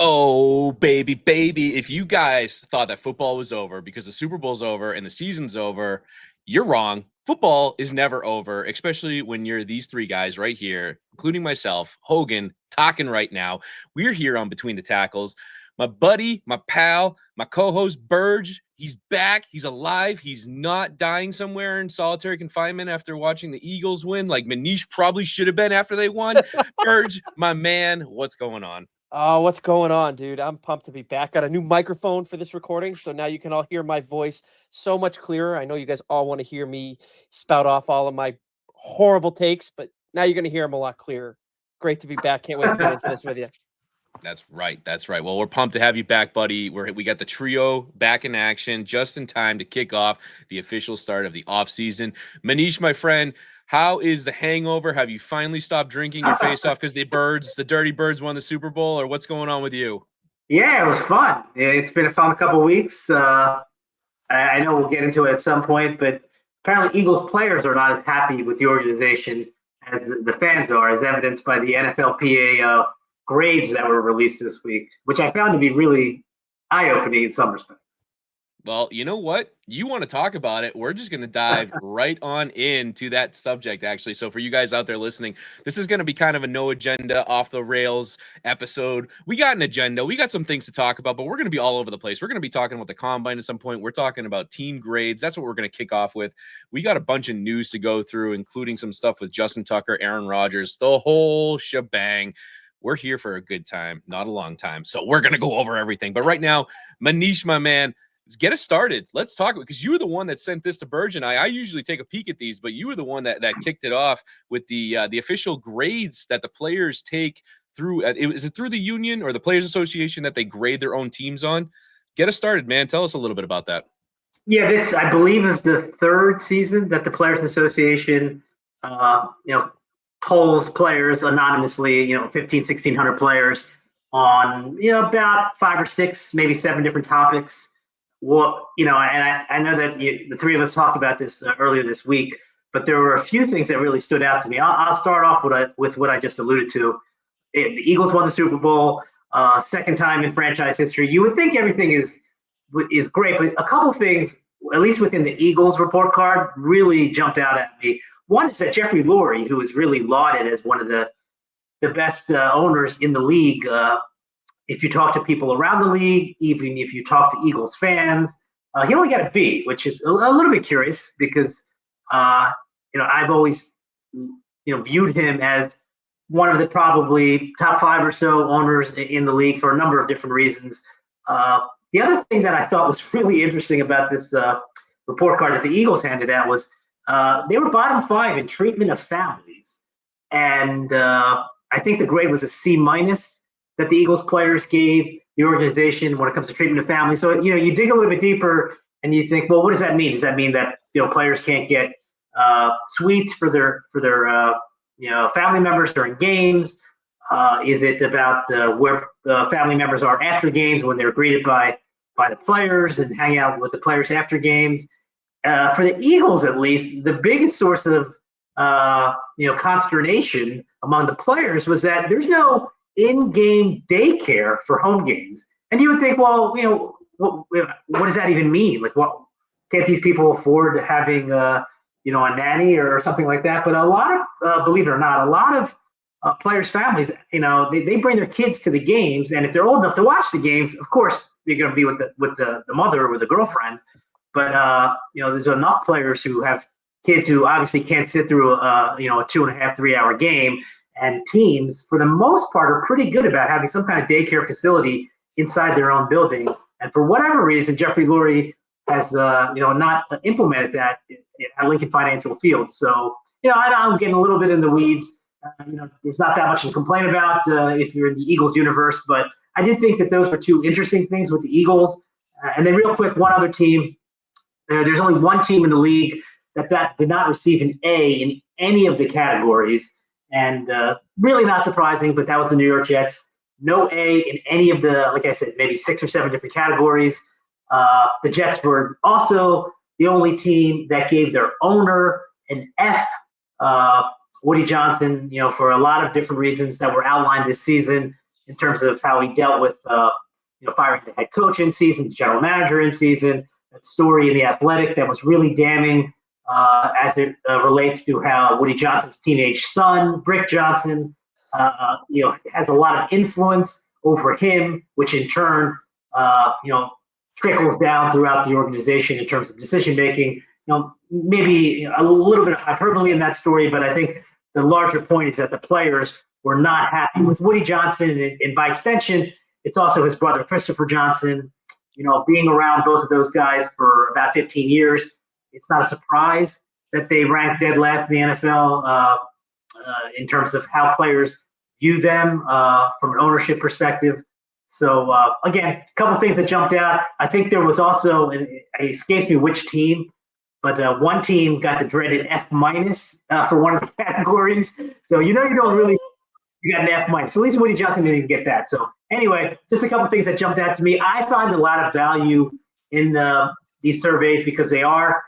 Oh, baby, baby. If you guys thought that football was over because the Super Bowl's over and the season's over, you're wrong. Football is never over, especially when you're these three guys right here, including myself, Hogan, talking right now. We're here on Between the Tackles. My buddy, my pal, my co-host, Burg, he's back. He's alive. He's not dying somewhere in solitary confinement after watching the Eagles win, like Manish probably should have been after they won. Burg, my man, what's going on? Oh, what's going on, dude? I'm pumped to be back. Got a new microphone for this recording, so now you can all hear my voice so much clearer. I know you guys all want to hear me spout off all of my horrible takes, but now you're going to hear them a lot clearer. Great to be back. Can't wait to get into this with you. That's right. That's right. Well, we're pumped to have you back, buddy. We got the trio back in action just in time to kick off the official start of the offseason. Manish, my friend, how is the hangover? Have you finally stopped drinking your face off because the dirty birds won the Super Bowl, or what's going on with you? Yeah, it was fun. It's been a fun couple of weeks. I know we'll get into it at some point, but apparently Eagles players are not as happy with the organization as the fans are, as evidenced by the NFLPA grades that were released this week, which I found to be really eye-opening in some respects. Well, you know what? You want to talk about it. We're just going to dive right on into that subject, actually. So for you guys out there listening, this is going to be kind of a no agenda, off the rails episode. We got an agenda. We got some things to talk about, but we're going to be all over the place. We're going to be talking about the combine at some point. We're talking about team grades. That's what we're going to kick off with. We got a bunch of news to go through, including some stuff with Justin Tucker, Aaron Rodgers, the whole shebang. We're here for a good time, not a long time. So we're going to go over everything. But right now, Manish, my man, get us started. Let's talk, because you were the one that sent this to Burge and I usually take a peek at these, but you were the one that kicked it off with the official grades that the players take through. Is it through the union or the Players Association that they grade their own teams on? Get us started, man. Tell us a little bit about that. Yeah, this, I believe, is the third season that the Players Association, polls players anonymously, 1,600 players on, about 5 or 6, maybe 7 different topics. Well, and I know that the three of us talked about this earlier this week, but there were a few things that really stood out to me. I'll start off with what I just alluded to. The Eagles won the Super Bowl, second time in franchise history. You would think everything is great, but a couple things, at least within the Eagles report card, really jumped out at me. One is that Jeffrey Lurie, who is really lauded as one of the best owners in the league, if you talk to people around the league, even if you talk to Eagles fans, he only got a B, which is a little bit curious because, I've always, viewed him as one of the probably top 5 or so owners in the league for a number of different reasons. The other thing that I thought was really interesting about this report card that the Eagles handed out was they were bottom 5 in treatment of families. And I think the grade was a C- that the Eagles players gave the organization when it comes to treatment of families. So, you dig a little bit deeper and you think, well, what does that mean? Does that mean that, players can't get suites for their family members during games? Is it about where family members are after games when they're greeted by the players and hang out with the players after games? For the Eagles, at least, the biggest source of consternation among the players was that there's no in-game daycare for home games. And you would think, well, what does that even mean? Like, what can't these people afford having a nanny or something like that? But a lot of, believe it or not, a lot of players' families, they bring their kids to the games, and if they're old enough to watch the games, of course they're going to be with the mother or the girlfriend. But there's enough players who have kids who obviously can't sit through a 2.5, 3 hour game, and teams for the most part are pretty good about having some kind of daycare facility inside their own building. And for whatever reason, Jeffrey Lurie has not implemented that at Lincoln Financial Field. So I'm getting a little bit in the weeds. There's not that much to complain about if you're in the Eagles universe, but I did think that those were two interesting things with the Eagles. And then real quick, one other team. There's only one team in the league that did not receive an A in any of the categories. And really not surprising, but that was the New York Jets. No A in any of the, like I said, maybe 6 or 7 different categories. The Jets were also the only team that gave their owner an F. Woody Johnson, for a lot of different reasons that were outlined this season, in terms of how he dealt with firing the head coach in season, the general manager in season. That story in The Athletic that was really damning as it relates to how Woody Johnson's teenage son, Brick Johnson, has a lot of influence over him, which in turn, trickles down throughout the organization in terms of decision making. Maybe a little bit of hyperbole in that story, but I think the larger point is that the players were not happy with Woody Johnson, and by extension, it's also his brother Christopher Johnson. Being around both of those guys for about 15 years, it's not a surprise that they ranked dead last in the NFL in terms of how players view them from an ownership perspective. So again, a couple of things that jumped out. I think there was also, and it escapes me which team, but one team got the dreaded F- for one of the categories. So you don't really, you got an F-. At least Woody Johnson didn't get that. So anyway, just a couple of things that jumped out to me. I find a lot of value in these surveys because they are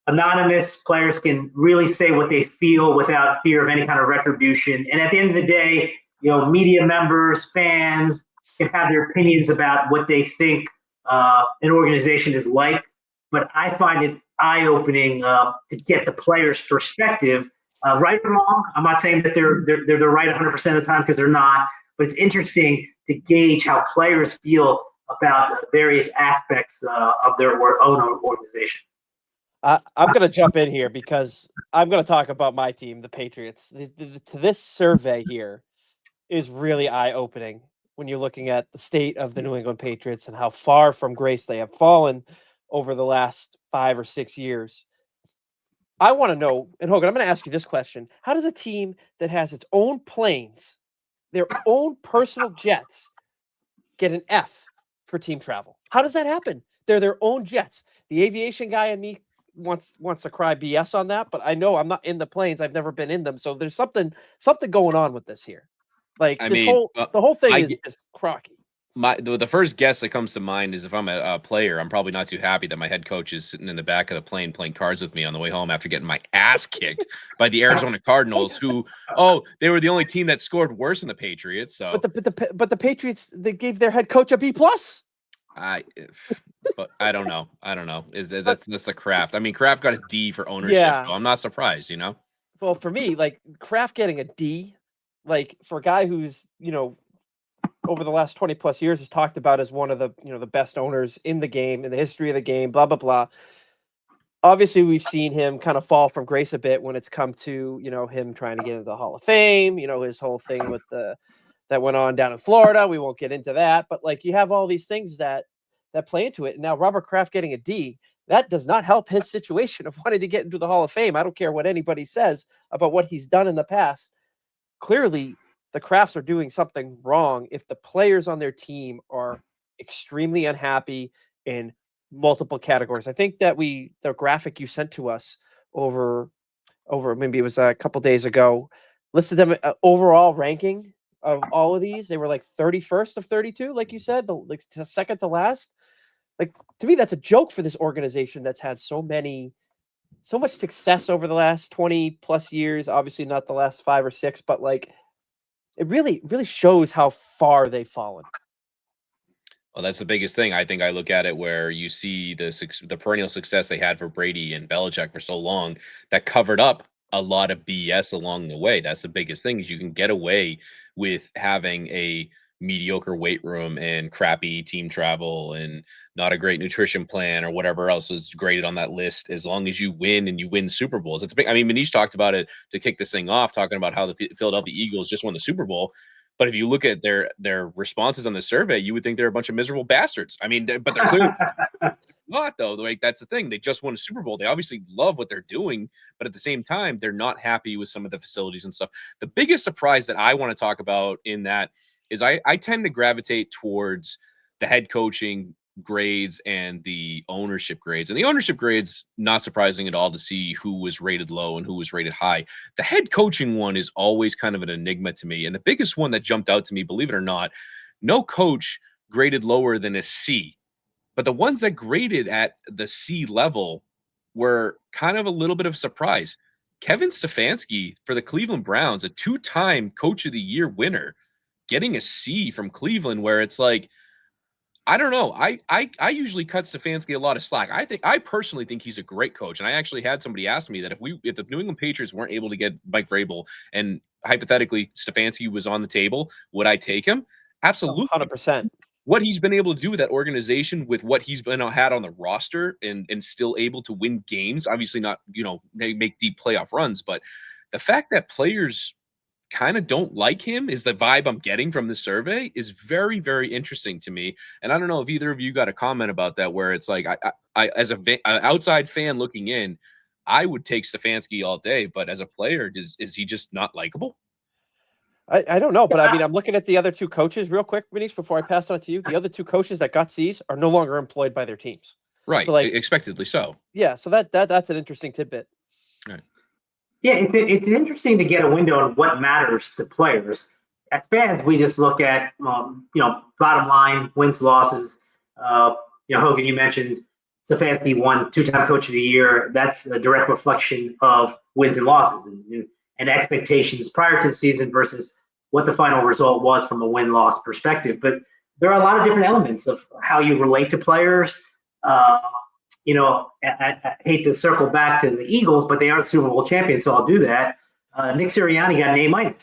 anonymous. Players can really say what they feel without fear of any kind of retribution. And at the end of the day, media members, fans can have their opinions about what they think an organization is like. But I find it eye-opening to get the player's perspective, right or wrong. I'm not saying that they're right 100% of the time because they're not, but it's interesting to gauge how players feel about various aspects of their own organization. I'm going to jump in here because I'm going to talk about my team, the Patriots. This survey here is really eye-opening when you're looking at the state of the New England Patriots and how far from grace they have fallen over the last 5 or 6 years. I want to know, and Hogan, I'm going to ask you this question. How does a team that has its own planes, their own personal jets, get an F for team travel? How does that happen? They're their own jets. The aviation guy in me wants to cry BS on that, but I know I'm not in the planes. I've never been in them. So there's something going on with this here. Like the whole thing is just crocky. The first guess that comes to mind is if I'm a player, I'm probably not too happy that my head coach is sitting in the back of the plane playing cards with me on the way home after getting my ass kicked by the Arizona Cardinals, who they were the only team that scored worse than the Patriots. So, but the Patriots, they gave their head coach a B+. But I don't know. That's the Kraft. I mean, Kraft got a D for ownership. Yeah. So I'm not surprised. Well, for me, like Kraft getting a D, like for a guy who's over the last 20 plus years is talked about as one of the the best owners in the game, in the history of the game, blah blah blah. Obviously, we've seen him kind of fall from grace a bit when it's come to him trying to get into the Hall of Fame. His whole thing with that went on down in Florida. We won't get into that, but like you have all these things that play into it. And now Robert Kraft getting a D, that does not help his situation of wanting to get into the Hall of Fame. I don't care what anybody says about what he's done in the past. Clearly, the Krafts are doing something wrong if the players on their team are extremely unhappy in multiple categories. I think that the graphic you sent to us over maybe it was a couple days ago listed them overall ranking of all of these. They were like 31st of 32, like you said, the second to last. Like to me, that's a joke for this organization that's had so much success over the last 20 plus years. Obviously, not the last 5 or 6, but like. It really, really shows how far they've fallen. Well, that's the biggest thing. I think I look at it where you see the perennial success they had for Brady and Belichick for so long that covered up a lot of BS along the way. That's the biggest thing is you can get away with having a mediocre weight room and crappy team travel and not a great nutrition plan or whatever else is graded on that list as long as you win and you win Super Bowls. It's big. I mean, Manish talked about it to kick this thing off, talking about how the Philadelphia Eagles just won the Super Bowl. But if you look at their responses on the survey, you would think they're a bunch of miserable bastards. I mean, but they're clearly not, though. Like, that's the thing. They just won a Super Bowl. They obviously love what they're doing, but at the same time, they're not happy with some of the facilities and stuff. The biggest surprise that I want to talk about in that is I tend to gravitate towards the head coaching grades and the ownership grades. And the ownership grades, not surprising at all to see who was rated low and who was rated high. The head coaching one is always kind of an enigma to me. And the biggest one that jumped out to me, believe it or not, no coach graded lower than a C. But the ones that graded at the C level were kind of a little bit of a surprise. Kevin Stefanski for the Cleveland Browns, a 2-time Coach of the Year winner, getting a C from Cleveland, where it's like, I don't know. I usually cut Stefanski a lot of slack. I personally think he's a great coach. And I actually had somebody ask me that if the New England Patriots weren't able to get Mike Vrabel and hypothetically Stefanski was on the table, would I take him? Absolutely. 100%. What he's been able to do with that organization, with what he's been had on the roster, and still able to win games, obviously not, they make deep playoff runs, but the fact that players kind of don't like him is the vibe I'm getting from the survey is very, very interesting to me. And I don't know if either of you got a comment about that, where it's like, I as an outside fan looking in, I would take Stefanski all day, but as a player, is he just not likable? I don't know, but I mean, I'm looking at the other two coaches real quick, Manish, before I pass on to you. The other two coaches that got C's are no longer employed by their teams. Right. So, like, expectedly so. Yeah. So that's an interesting tidbit. Right. Yeah, it's interesting to get a window on what matters to players. As fans, we just look at bottom line, wins, losses. Hogan, you mentioned Stefanski won 2-time Coach of the Year. That's a direct reflection of wins and losses and expectations prior to the season versus what the final result was from a win-loss perspective. But there are a lot of different elements of how you relate to players. I hate to circle back to the Eagles, but they aren't Super Bowl champions, so I'll do that. Nick Sirianni got an A-.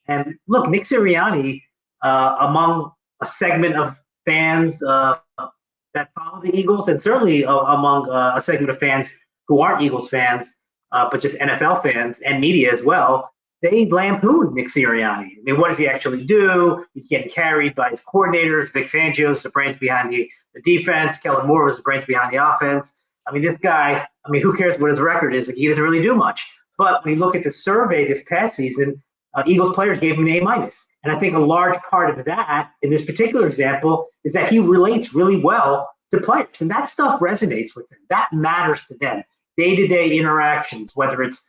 And look, Nick Sirianni, among a segment of fans that follow the Eagles, and certainly among a segment of fans who aren't Eagles fans, but just NFL fans and media as well, they lampoon Nick Sirianni. I mean, what does he actually do? He's getting carried by his coordinators. Vic Fangio's the brains behind the defense. Kellen Moore was the brains behind the offense. I mean, this guy, who cares what his record is? Like, he doesn't really do much. But when you look at the survey this past season, Eagles players gave him an A-. And I think a large part of that, in this particular example, is that he relates really well to players. And that stuff resonates with him. That matters to them. Day-to-day interactions, whether it's,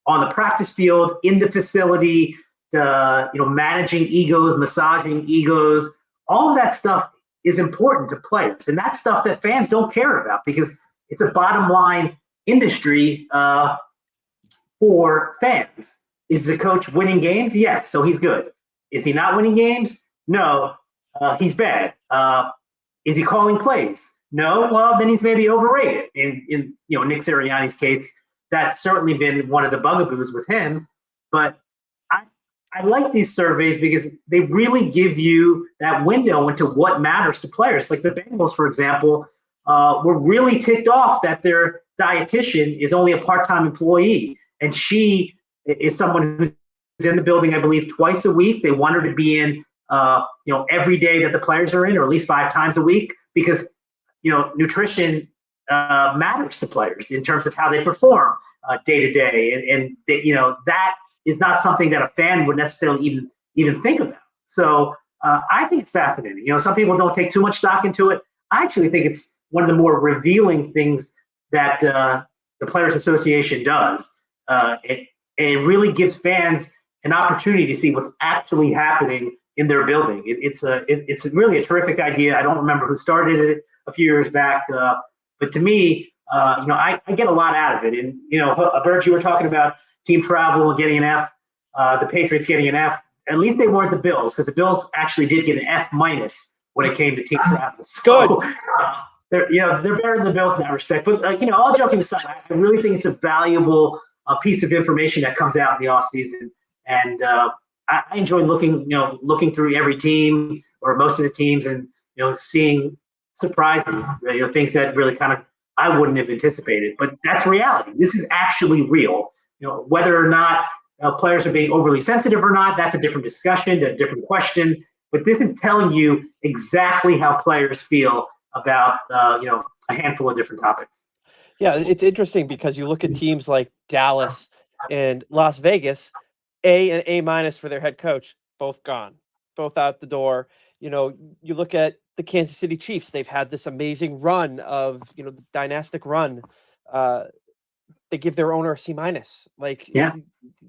on the practice field, in the facility, managing egos, massaging egos, all of that stuff is important to players. And that's stuff that fans don't care about because it's a bottom line industry for fans. Is the coach winning games? Yes, so he's good. Is he not winning games? No, he's bad. Is he calling plays? No, well, then he's maybe overrated. In Nick Sirianni's case, that's certainly been one of the bugaboos with him. But I like these surveys because they really give you that window into what matters to players. Like the Bengals, for example, were really ticked off that their dietitian is only a part-time employee. And she is someone who's in the building, I believe, twice a week. They want her to be in, every day that the players are in, or at least 5 times a week, because, nutrition matters to players in terms of how they perform day to day, and that is not something that a fan would necessarily even think about. So I think it's fascinating. Some people don't take too much stock into it. I actually think it's one of the more revealing things that the Players Association does. It really gives fans an opportunity to see what's actually happening in their building. It's really a terrific idea. I don't remember who started it a few years back. But to me, I get a lot out of it. And, Burg, you were talking about team travel getting an F, the Patriots getting an F. At least they weren't the Bills, because the Bills actually did get an F- when it came to team travel. So, Good. They're better than the Bills in that respect. But, all joking aside, I really think it's a valuable piece of information that comes out in the offseason. And I enjoy looking through every team or most of the teams and, seeing surprises, things that really kind of I wouldn't have anticipated. But that's reality. This is actually real. Whether or not players are being overly sensitive or not, that's a different discussion, a different question. But this is telling you exactly how players feel about a handful of different topics. Yeah, it's interesting because you look at teams like Dallas and Las Vegas, A and A- for their head coach, both gone, both out the door. You look at the Kansas City Chiefs. They've had this amazing run of, the dynastic run. They give their owner a C-. Like, yeah,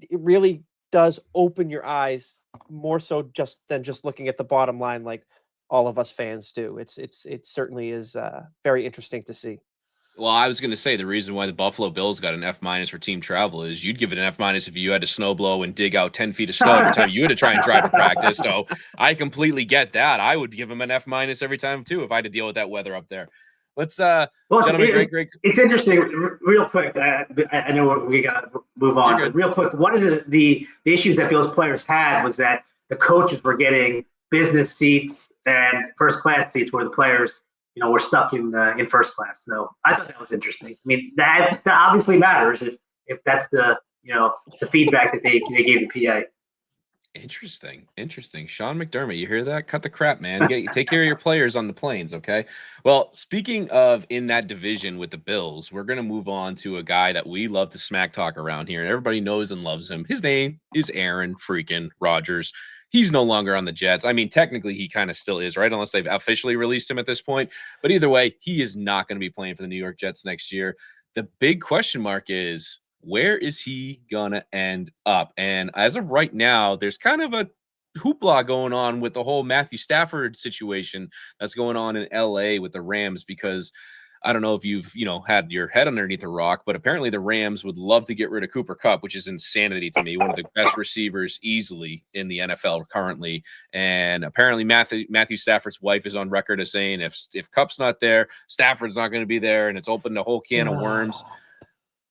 it really does open your eyes more so than just looking at the bottom line, like all of us fans do. It certainly is very interesting to see. Well, I was going to say the reason why the Buffalo Bills got an F- for team travel is you'd give it an F- if you had to snow blow and dig out 10 feet of snow every time you had to try and drive to practice. So I completely get that. I would give him an F- every time too if I had to deal with that weather up there. Let's, gentlemen, great. It's interesting. Real quick, I know we got to move on, but real quick, one of the issues that Bills players had was that the coaches were getting business seats and first class seats, where the players, were stuck in first class. So I thought that was interesting. I mean, that obviously matters if that's the the feedback that they gave the PA. Interesting. Sean McDermott, you hear that? Cut the crap, man. Take care of your players on the planes, okay? Well, speaking of in that division with the Bills, we're going to move on to a guy that we love to smack talk around here, and everybody knows and loves him. His name is Aaron freaking Rodgers. He's no longer on the Jets. I mean, technically, he kind of still is, right? Unless they've officially released him at this point. But either way, he is not going to be playing for the New York Jets next year. The big question mark is, where is he gonna end up? And as of right now, there's kind of a hoopla going on with the whole Matthew Stafford situation that's going on in LA with the Rams, because I don't know if you've had your head underneath a rock, but apparently the Rams would love to get rid of Cooper Kupp, which is insanity to me. One of the best receivers easily in the NFL currently. And apparently Matthew Stafford's wife is on record as saying if Kupp's not there, Stafford's not going to be there, and it's opened a whole can of worms.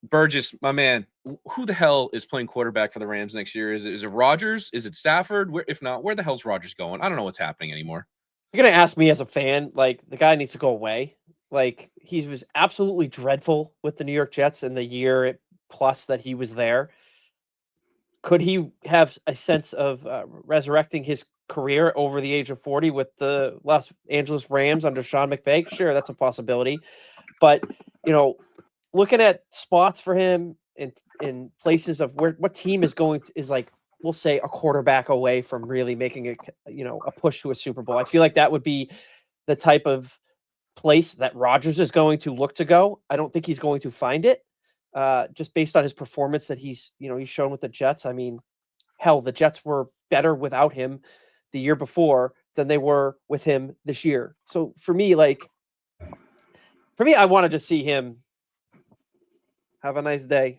Burgess, my man, who the hell is playing quarterback for the Rams next year? Is it Rodgers? Is it Stafford? If not, where the hell's Rodgers going? I don't know what's happening anymore. You're going to ask me as a fan, like, the guy needs to go away. Like, he was absolutely dreadful with the New York Jets in the year plus that he was there. Could he have a sense of resurrecting his career over the age of 40 with the Los Angeles Rams under Sean McVay? Sure, that's a possibility. But, looking at spots for him in places of what team is like, we'll say a quarterback away from really making a push to a Super Bowl. I feel like that would be the type of place that Rodgers is going to look to go. I don't think he's going to find it just based on his performance that he's shown with the Jets. I mean, hell, the Jets were better without him the year before than they were with him this year. So for me, I wanted to see him. Have a nice day.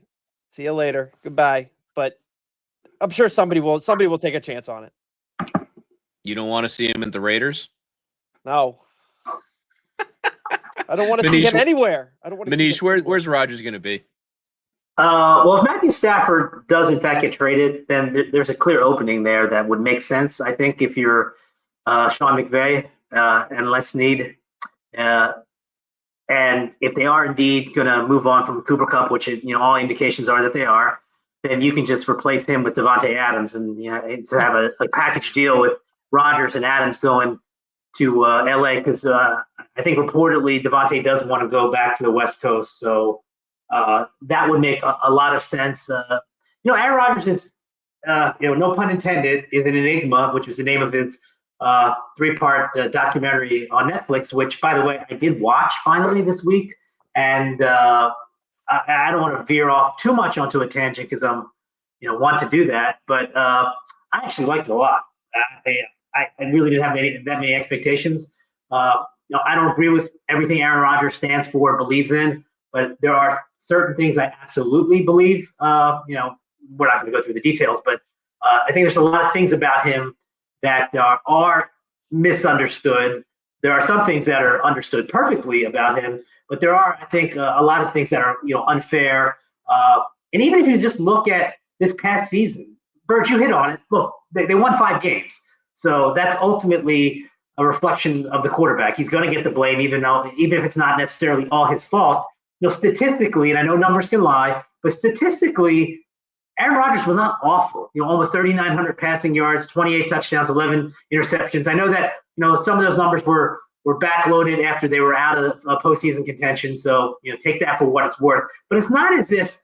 See you later. Goodbye. But I'm sure somebody will take a chance on it. You don't want to see him at the Raiders? No. I don't want to see him anywhere. I don't want to see him Manish, where's Rodgers going to be? Well, if Matthew Stafford does in fact get traded, then there's a clear opening there that would make sense. I think if you're Sean McVay and Les Snead, and if they are indeed going to move on from Cooper Kupp, which all indications are that they are, then you can just replace him with Davante Adams and to have a package deal with Rodgers and Adams going to LA, because I think reportedly Davante doesn't want to go back to the West Coast, so that would make a lot of sense. Aaron Rodgers is, no pun intended, is an enigma, which was the name of his 3-part documentary on Netflix, which, by the way, I did watch finally this week. And I don't want to veer off too much onto a tangent because I'm, want to do that. But I actually liked it a lot. I really didn't have that many expectations. I don't agree with everything Aaron Rodgers stands for, believes in, but there are certain things I absolutely believe. We're not going to go through the details, but I think there's a lot of things about him that are misunderstood. There are some things that are understood perfectly about him, but there are, I think, a lot of things that are, unfair. And even if you just look at this past season, Burg, you hit on it. Look, they won 5 games. So that's ultimately a reflection of the quarterback. He's going to get the blame, even if it's not necessarily all his fault. Statistically, and I know numbers can lie, but statistically, Aaron Rodgers was not awful. Almost 3,900 passing yards, 28 touchdowns, 11 interceptions. I know that some of those numbers were backloaded after they were out of postseason contention. So take that for what it's worth. But it's not as if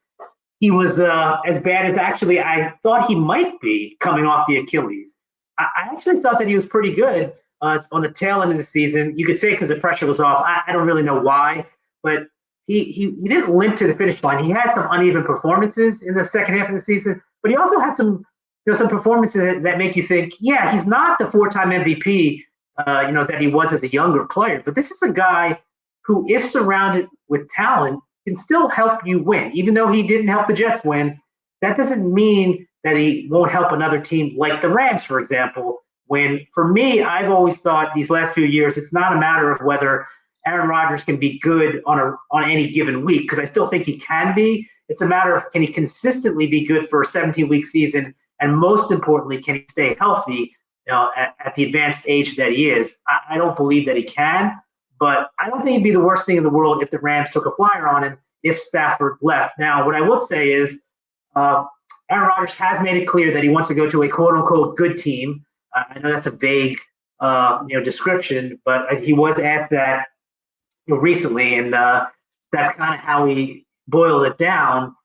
he was as bad as actually I thought he might be coming off the Achilles. I actually thought that he was pretty good on the tail end of the season. You could say because the pressure was off. I don't really know why, but he didn't limp to the finish line. He had some uneven performances in the second half of the season, but he also had some performances that make you think, yeah, he's not the 4-time MVP, that he was as a younger player. But this is a guy who, if surrounded with talent, can still help you win. Even though he didn't help the Jets win, that doesn't mean that he won't help another team like the Rams, for example. When, for me, I've always thought these last few years, it's not a matter of whether Aaron Rodgers can be good on any given week, because I still think he can be. It's a matter of, can he consistently be good for a 17-week season, and most importantly, can he stay healthy at the advanced age that he is. I don't believe that he can, but I don't think it'd be the worst thing in the world if the Rams took a flyer on him if Stafford left. Now, what I will say is Aaron Rodgers has made it clear that he wants to go to a quote-unquote good team. I know that's a vague description, but he was asked that recently, and that's kind of how he boiled it down.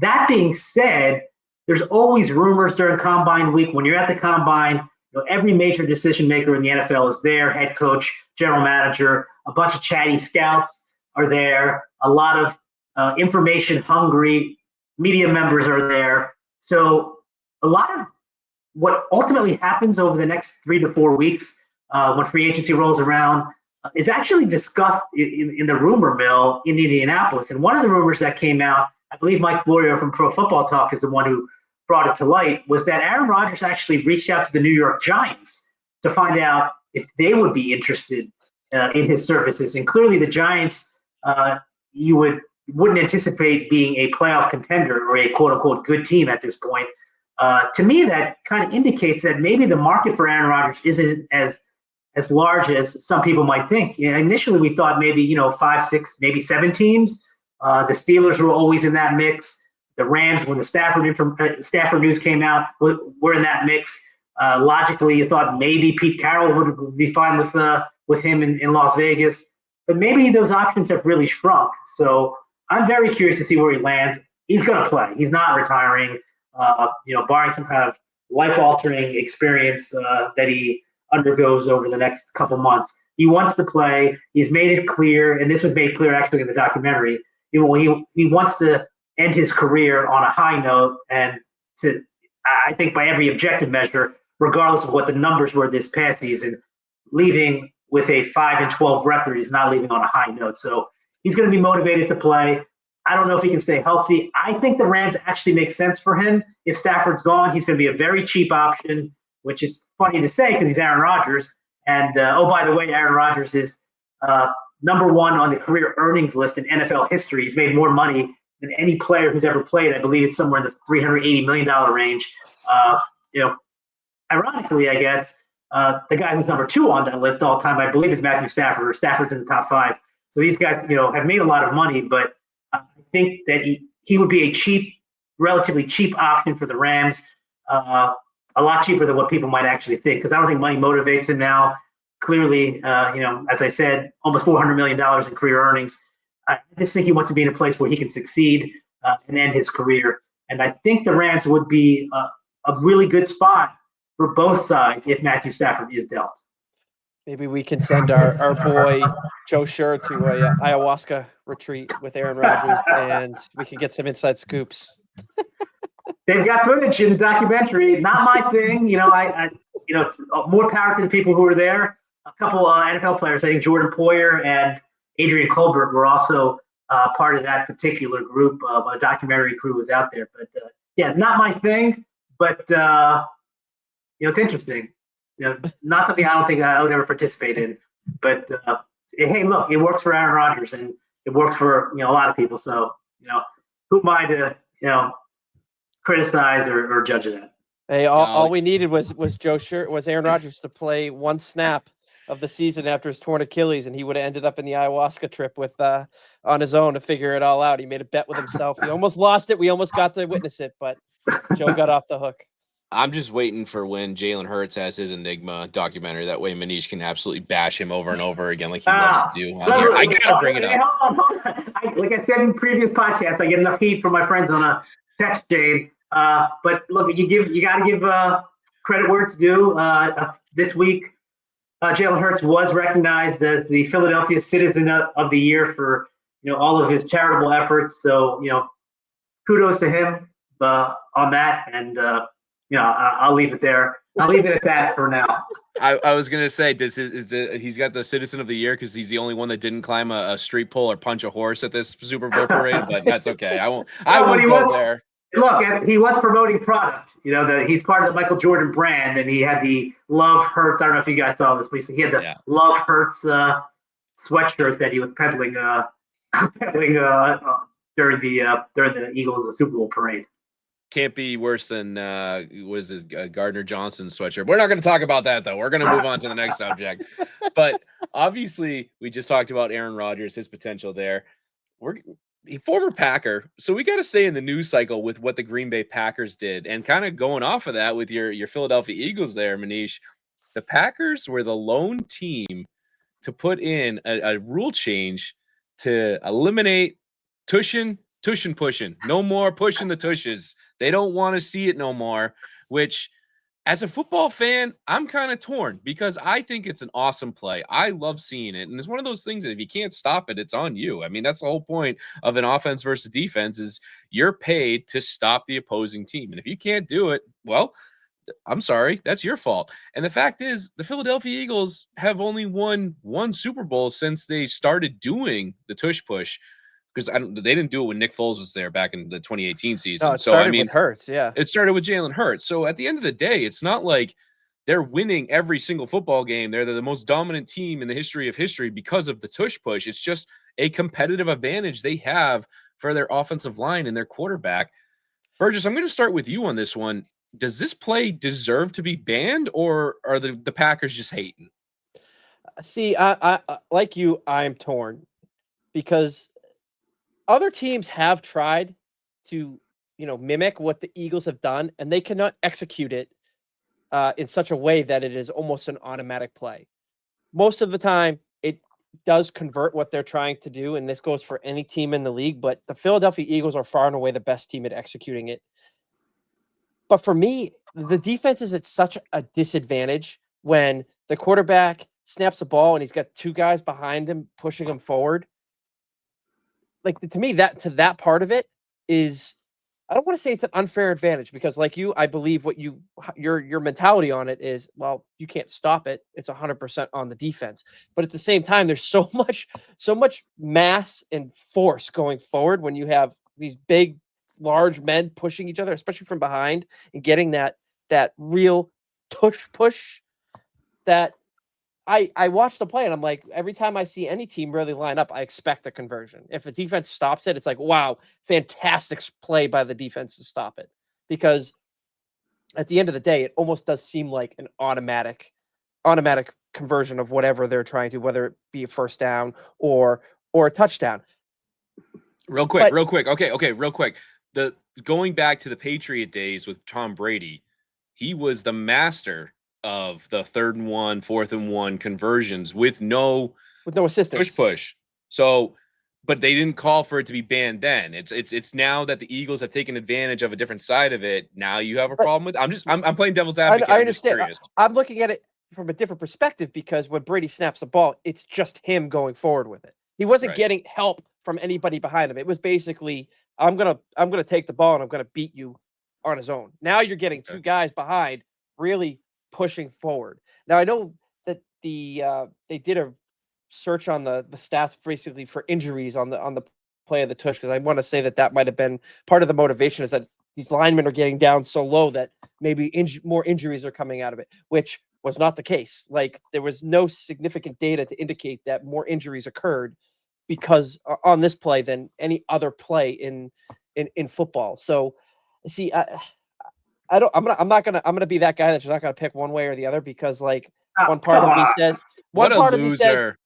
That being said, there's always rumors during Combine week. When you're at the Combine, every major decision maker in the NFL is there: head coach, general manager, a bunch of chatty scouts are there, a lot of information-hungry media members are there. So a lot of what ultimately happens over the next 3 to 4 weeks when free agency rolls around is actually discussed in the rumor mill in Indianapolis. And one of the rumors that came out, I believe Mike Florio from Pro Football Talk is the one who brought it to light, was that Aaron Rodgers actually reached out to the New York Giants to find out if they would be interested in his services. And clearly the Giants, you wouldn't anticipate being a playoff contender or a quote-unquote good team at this point. To me, that kind of indicates that maybe the market for Aaron Rodgers isn't as large as some people might think. Initially, we thought maybe 5, 6, maybe 7 teams. The Steelers were always in that mix. The Rams, when the Stafford news came out, were in that mix. Logically, you thought maybe Pete Carroll would be fine with him in Las Vegas, but maybe those options have really shrunk. So I'm very curious to see where he lands. He's going to play. He's not retiring. Barring some kind of life-altering experience that he undergoes over the next couple months. He wants to play. He's made it clear, and this was made clear actually in the documentary. He wants to end his career on a high note, and I think by every objective measure, regardless of what the numbers were this past season, leaving with a 5-12 record is not leaving on a high note. So he's going to be motivated to play. I don't know if he can stay healthy. I think the Rams actually make sense for him. If Stafford's gone, he's going to be a very cheap option, which is funny to say because he's Aaron Rodgers. And, by the way, Aaron Rodgers is number 1 on the career earnings list in NFL history. He's made more money than any player who's ever played. I believe it's somewhere in the $380 million range. Ironically, I guess, the guy who's number 2 on that list all time, I believe, is Matthew Stafford, or Stafford's in the top 5. So these guys, have made a lot of money, but I think that he would be a relatively cheap option for the Rams, a lot cheaper than what people might actually think, because I don't think money motivates him now. Clearly, as I said, almost $400 million in career earnings. I just think he wants to be in a place where he can succeed and end his career. And I think the Rams would be a really good spot for both sides if Matthew Stafford is dealt. Maybe we can send our boy Joe Scher to a ayahuasca retreat with Aaron Rodgers, and we can get some inside scoops. They've got footage in the documentary. Not my thing. More power to the people who were there. A couple NFL players, I think Jordan Poyer and Adrian Colbert, were also part of that particular group. A documentary crew was out there. But not my thing. But it's interesting. Not something I don't think I would ever participate in. But hey, look, it works for Aaron Rodgers, and it works for a lot of people. So who am I to criticize or judge that? Hey, all we needed was Aaron Rodgers to play one snap of the season after his torn Achilles, and he would have ended up in the ayahuasca trip with on his own to figure it all out. He made a bet with himself. He almost lost it. We almost got to witness it, but Joe got off the hook. I'm just waiting for when Jalen Hurts has his Enigma documentary. That way Manish can absolutely bash him over and over again like he loves to do on here. I got to bring it up. Hold on. Like I said in previous podcasts, I get enough heat from my friends on a text chain. But look, you got to give credit where it's due. This week, Jalen Hurts was recognized as the Philadelphia Citizen of the Year for all of his charitable efforts. So kudos to him on that, and I'll leave it there. I'll leave it at that for now. I was gonna say, he's got the Citizen of the Year because he's the only one that didn't climb a street pole or punch a horse at this Super Bowl parade, but that's okay. I won't go there. Look, he was promoting product. He's part of the Michael Jordan brand, and he had the Love Hurts. I don't know if you guys saw this, but he had the Love Hurts sweatshirt that he was peddling during the Eagles Super Bowl parade. Can't be worse than what is this Gardner Johnson sweatshirt. We're not going to talk about that though. We're going to move on to the next subject. But obviously, we just talked about Aaron Rodgers, his potential there. Former Packer, so we got to stay in the news cycle with what the Green Bay Packers did, and kind of going off of that with your Philadelphia Eagles there, Manish. The Packers were the lone team to put in a rule change to eliminate tush pushing. No more pushing the tushes. They don't want to see it no more, which as a football fan, I'm kind of torn because I think it's an awesome play. I love seeing it. And it's one of those things that if you can't stop it, it's on you. I mean, that's the whole point of an offense versus defense is you're paid to stop the opposing team. And if you can't do it, well, I'm sorry, that's your fault. And the fact is, the Philadelphia Eagles have only won one Super Bowl since they started doing the tush push. Because they didn't do it when Nick Foles was there back in the 2018 season. No, it started with Hurts, yeah. It started with Jalen Hurts. So at the end of the day, it's not like they're winning every single football game. They're the most dominant team in the history of history because of the tush push. It's just a competitive advantage they have for their offensive line and their quarterback. Burgess, I'm going to start with you on this one. Does this play deserve to be banned, or are the Packers just hating? See, I like you, I'm torn because other teams have tried to, mimic what the Eagles have done, and they cannot execute it in such a way that it is almost an automatic play. Most of the time, it does convert what they're trying to do, and this goes for any team in the league, but the Philadelphia Eagles are far and away the best team at executing it. But for me, the defense is at such a disadvantage when the quarterback snaps the ball and he's got two guys behind him pushing him forward. Like, to me, that part of it is, I don't want to say it's an unfair advantage because, like you, I believe your mentality on it is, well, you can't stop it. It's 100% on the defense. But at the same time, there's so much mass and force going forward when you have these big, large men pushing each other, especially from behind, and getting that real tush push that I watch the play and I'm like, every time I see any team really line up, I expect a conversion. If a defense stops it, it's like, wow, fantastic play by the defense to stop it. Because at the end of the day, it almost does seem like an automatic conversion of whatever they're trying to, whether it be a first down or a touchdown. Real quick. Okay, real quick. Going back to the Patriot days with Tom Brady, he was the master of the 3rd and 1, 4th and 1 conversions with no assistance push. So, but they didn't call for it to be banned then. It's now that the Eagles have taken advantage of a different side of it. Now you have a problem with it. I'm playing devil's advocate. I understand. I'm looking at it from a different perspective because when Brady snaps the ball, it's just him going forward with it. He wasn't getting help from anybody behind him. It was basically, I'm gonna take the ball and I'm gonna beat you on his own. Now you're getting two guys behind really pushing forward. Now I know that they did a search on the stats basically for injuries on the play of the tush, because I want to say that might have been part of the motivation, is that these linemen are getting down so low that maybe more injuries are coming out of it, which was not the case. Like, there was no significant data to indicate that more injuries occurred because on this play than any other play in football. So see, I'm gonna be that guy that's not gonna pick one way or the other, because like one part of me says, what a loser.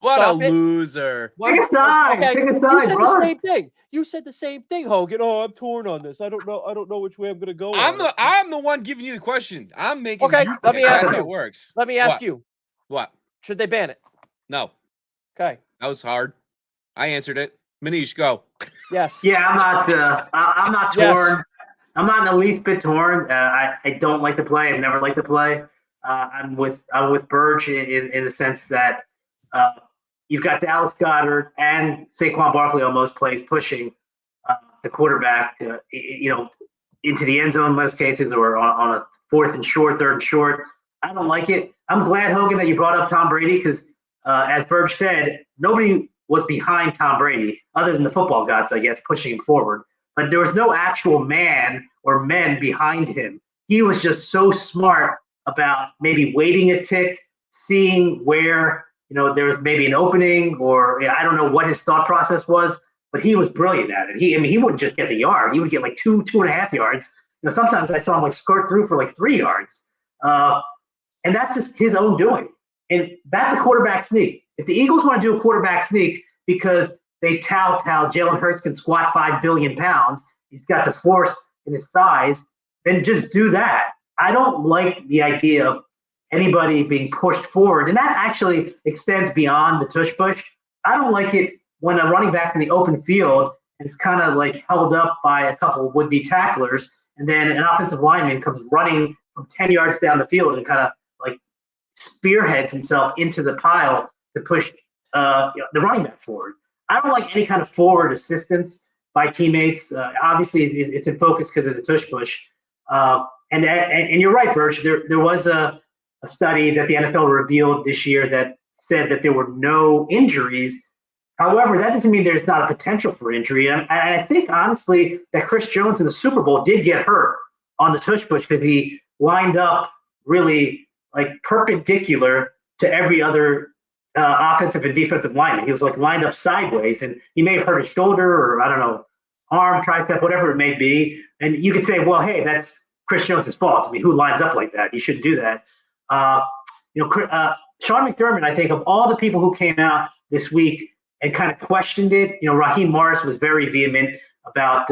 Pick a side. Okay, Pick a you side, said bro. the same thing. You said the same thing, Hogan. Oh, I'm torn on this. I don't know which way I'm gonna go. I'm the one giving you the question. I'm making. Okay, let me ask you. It works. Let me ask you. What? Should they ban it? No. Okay. That was hard. I answered it. Manish, go. Yes. Yeah, I'm not torn. Yes. I'm not in the least bit torn. I don't like the play. I've never liked the play. I'm with Burg in the sense that you've got Dallas Goedert and Saquon Barkley on most plays pushing the quarterback, into the end zone in most cases, or on a 4th and short, 3rd and short. I don't like it. I'm glad, Hogan, that you brought up Tom Brady because, as Burg said, nobody was behind Tom Brady other than the football gods, I guess, pushing him forward. But there was no actual man or men behind him. He was just so smart about maybe waiting a tick, seeing where there was maybe an opening, or I don't know what his thought process was, but he was brilliant at it. He wouldn't just get the yard; he would get like 2.5 yards. Sometimes I saw him like skirt through for like 3 yards, and that's just his own doing. And that's a quarterback sneak. If the Eagles want to do a quarterback sneak because they tout how Jalen Hurts can squat 5 billion pounds, he's got the force in his thighs, then just do that. I don't like the idea of anybody being pushed forward, and that actually extends beyond the tush push. I don't like it when a running back's in the open field and it's kind of like held up by a couple of would-be tacklers, and then an offensive lineman comes running from 10 yards down the field and kind of like spearheads himself into the pile to push the running back forward. I don't like any kind of forward assistance by teammates. Obviously, it's in focus because of the tush push. And you're right, Birch. There was a study that the NFL revealed this year that said that there were no injuries. However, that doesn't mean there's not a potential for injury. And I think, honestly, that Chris Jones in the Super Bowl did get hurt on the tush push because he lined up really like perpendicular to every other offensive and defensive lineman. He was like lined up sideways, and he may have hurt his shoulder or, I don't know, arm, tricep, whatever it may be. And you could say, well, hey, that's Chris Jones' fault. I mean, who lines up like that? You shouldn't do that. Sean McDermott, I think, of all the people who came out this week and kind of questioned it, Raheem Morris was very vehement about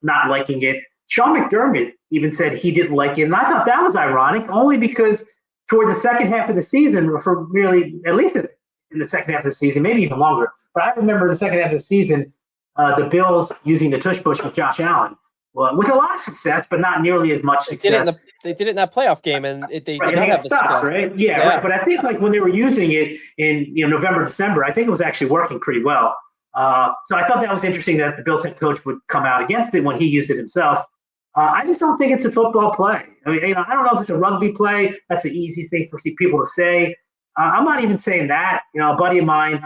not liking it. Sean McDermott even said he didn't like it. And I thought that was ironic, only because toward the second half of the season, or for really at least in the second half of the season, maybe even longer. But I remember the second half of the season, the Bills using the tush push with Josh Allen. Well, with a lot of success, but not nearly as much success. They did it in that playoff game, and they did not have the stopped, success. right? Yeah, right. But I think like when they were using it in November, December, I think it was actually working pretty well. So I thought that was interesting that the Bills head coach would come out against it when he used it himself. I just don't think it's a football play. I mean, I don't know if it's a rugby play. That's the easiest thing for people to say. I'm not even saying that. A buddy of mine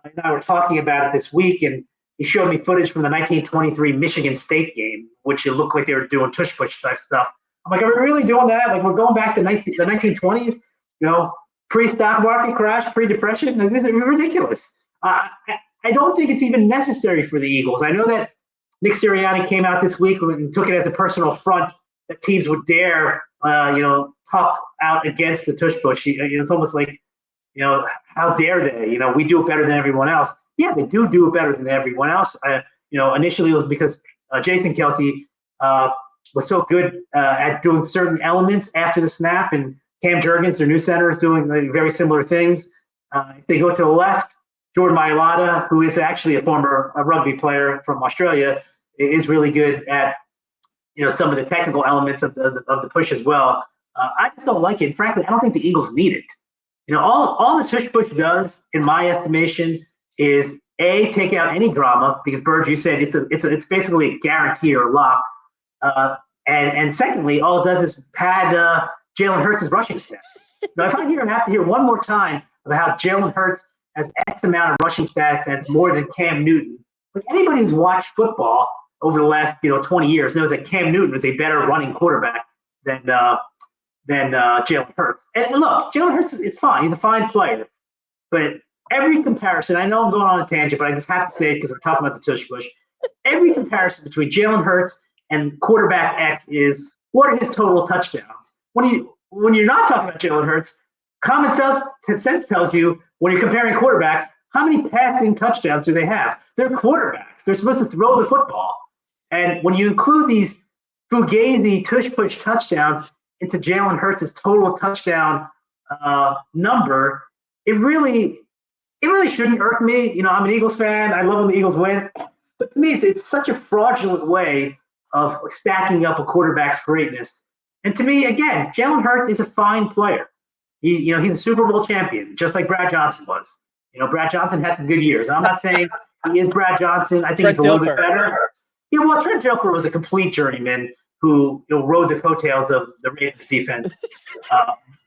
and I were talking about it this week, and he showed me footage from the 1923 Michigan State game, which it looked like they were doing tush push type stuff. I'm like, are we really doing that? Like, we're going back to the 1920s, pre-stock market crash, pre-depression? Like, this is ridiculous. I don't think it's even necessary for the Eagles. I know that Nick Sirianni came out this week and took it as a personal affront that teams would dare, talk out against the tush push. It's almost like, how dare they? We do it better than everyone else. Yeah, they do it better than everyone else. Initially it was because Jason Kelsey was so good at doing certain elements after the snap, and Cam Jurgens, their new center, is doing very similar things. If they go to the left, Jordan Mailata, who is actually a former rugby player from Australia, is really good at some of the technical elements of the push as well. I just don't like it. And frankly, I don't think the Eagles need it. All the tush push does, in my estimation, is take out any drama, because Burge, you said it's basically a guarantee or a lock. And secondly, all it does is pad Jalen Hurts' rushing stats. Now, if I have to hear one more time about how Jalen Hurts has X amount of rushing stats and it's more than Cam Newton, like anybody who's watched football over the last 20 years knows that Cam Newton is a better running quarterback than Jalen Hurts. And look, Jalen Hurts is fine; he's a fine player, but every comparison, I know I'm going on a tangent, but I just have to say it because we're talking about the tush push. Every comparison between Jalen Hurts and quarterback X is, what are his total touchdowns? When you're not talking about Jalen Hurts, common sense tells you, when you're comparing quarterbacks, how many passing touchdowns do they have? They're quarterbacks. They're supposed to throw the football. And when you include these fugazi tush-push touchdowns into Jalen Hurts' total touchdown number, it really shouldn't irk me. I'm an Eagles fan. I love when the Eagles win. But to me, it's such a fraudulent way of stacking up a quarterback's greatness. And to me, again, Jalen Hurts is a fine player. He's a Super Bowl champion, just like Brad Johnson was. Brad Johnson had some good years. I'm not saying he is Brad Johnson. I think he's a little bit better. Yeah, well, Trent Dilfer was a complete journeyman who rode the coattails of the Ravens defense.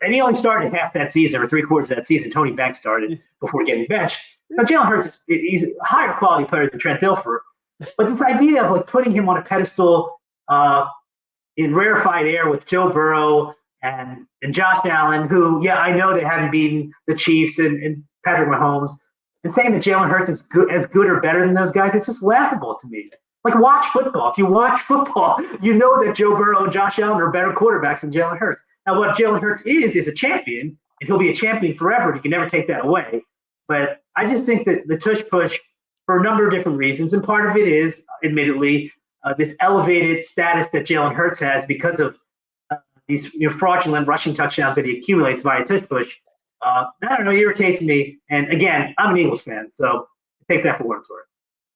And he only started half that season or three-quarters of that season. Tony Banks started before getting benched. Now, Jalen Hurts he's a higher quality player than Trent Dilfer. But this idea of like putting him on a pedestal in rarefied air with Joe Burrow and Josh Allen, who, I know they haven't beaten the Chiefs and Patrick Mahomes, and saying that Jalen Hurts is good or better than those guys, it's just laughable to me. Like, watch football. If you watch football, you know that Joe Burrow and Josh Allen are better quarterbacks than Jalen Hurts. Now, what Jalen Hurts is a champion, and he'll be a champion forever. You can never take that away. But I just think that the tush push, for a number of different reasons, and part of it is, admittedly, this elevated status that Jalen Hurts has because of these fraudulent rushing touchdowns that he accumulates via tush push. I don't know, irritates me. And again, I'm an Eagles fan, so take that for what it's worth.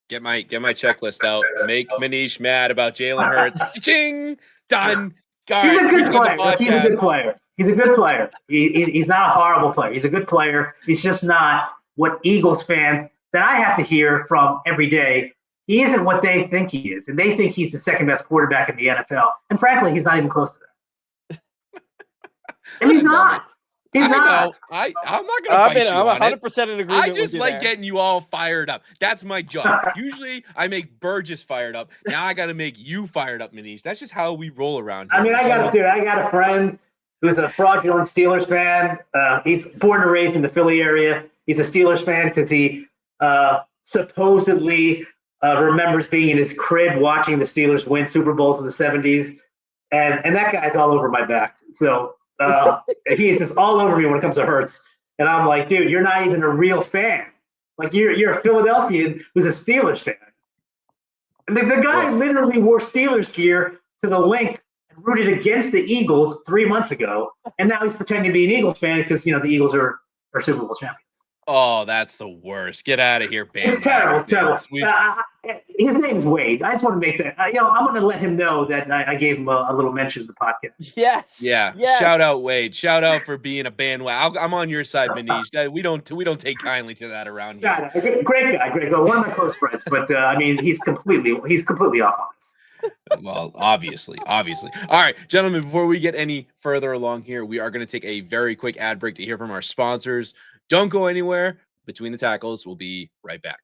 Get my checklist out. Make Manish mad about Jalen Hurts. Ching! Done. He's a good player. He's a good player. He's a good player. He's not a horrible player. He's a good player. He's just not what Eagles fans that I have to hear from every day. He isn't what they think he is. And they think he's the second best quarterback in the NFL. And frankly, he's not even close to that. And he's not. He's not. I'm not going to fight you on it. I'm 100% in agreement. I just like getting you all fired up. That's my job. Usually I make Burgess fired up. Now I got to make you fired up, Manish. That's just how we roll around here. I mean, I got a friend who's a fraudulent Steelers fan. He's born and raised in the Philly area. He's a Steelers fan because he supposedly remembers being in his crib watching the Steelers win Super Bowls in the 70s. And that guy's all over my back. So he's just all over me when it comes to Hurts. And I'm like, dude, you're not even a real fan. Like, you're a Philadelphian who's a Steelers fan. And the guy literally wore Steelers gear to the link and rooted against the Eagles 3 months ago. And now he's pretending to be an Eagles fan because, the Eagles are Super Bowl champions. Oh, that's the worst. Get out of here, band. It's terrible. It's terrible. His name is Wade. I just want to make that. I'm going to let him know that I gave him a little mention in the podcast. Yes. Yeah. Yes. Shout out, Wade. Shout out for being a bandwagon. I'm on your side, Manish. We don't take kindly to that around here. Yeah, great guy. One of my close friends. But he's completely off on this. Well, obviously. All right, gentlemen, before we get any further along here, we are going to take a very quick ad break to hear from our sponsors. Don't go anywhere. Between the Tackles, we'll be right back.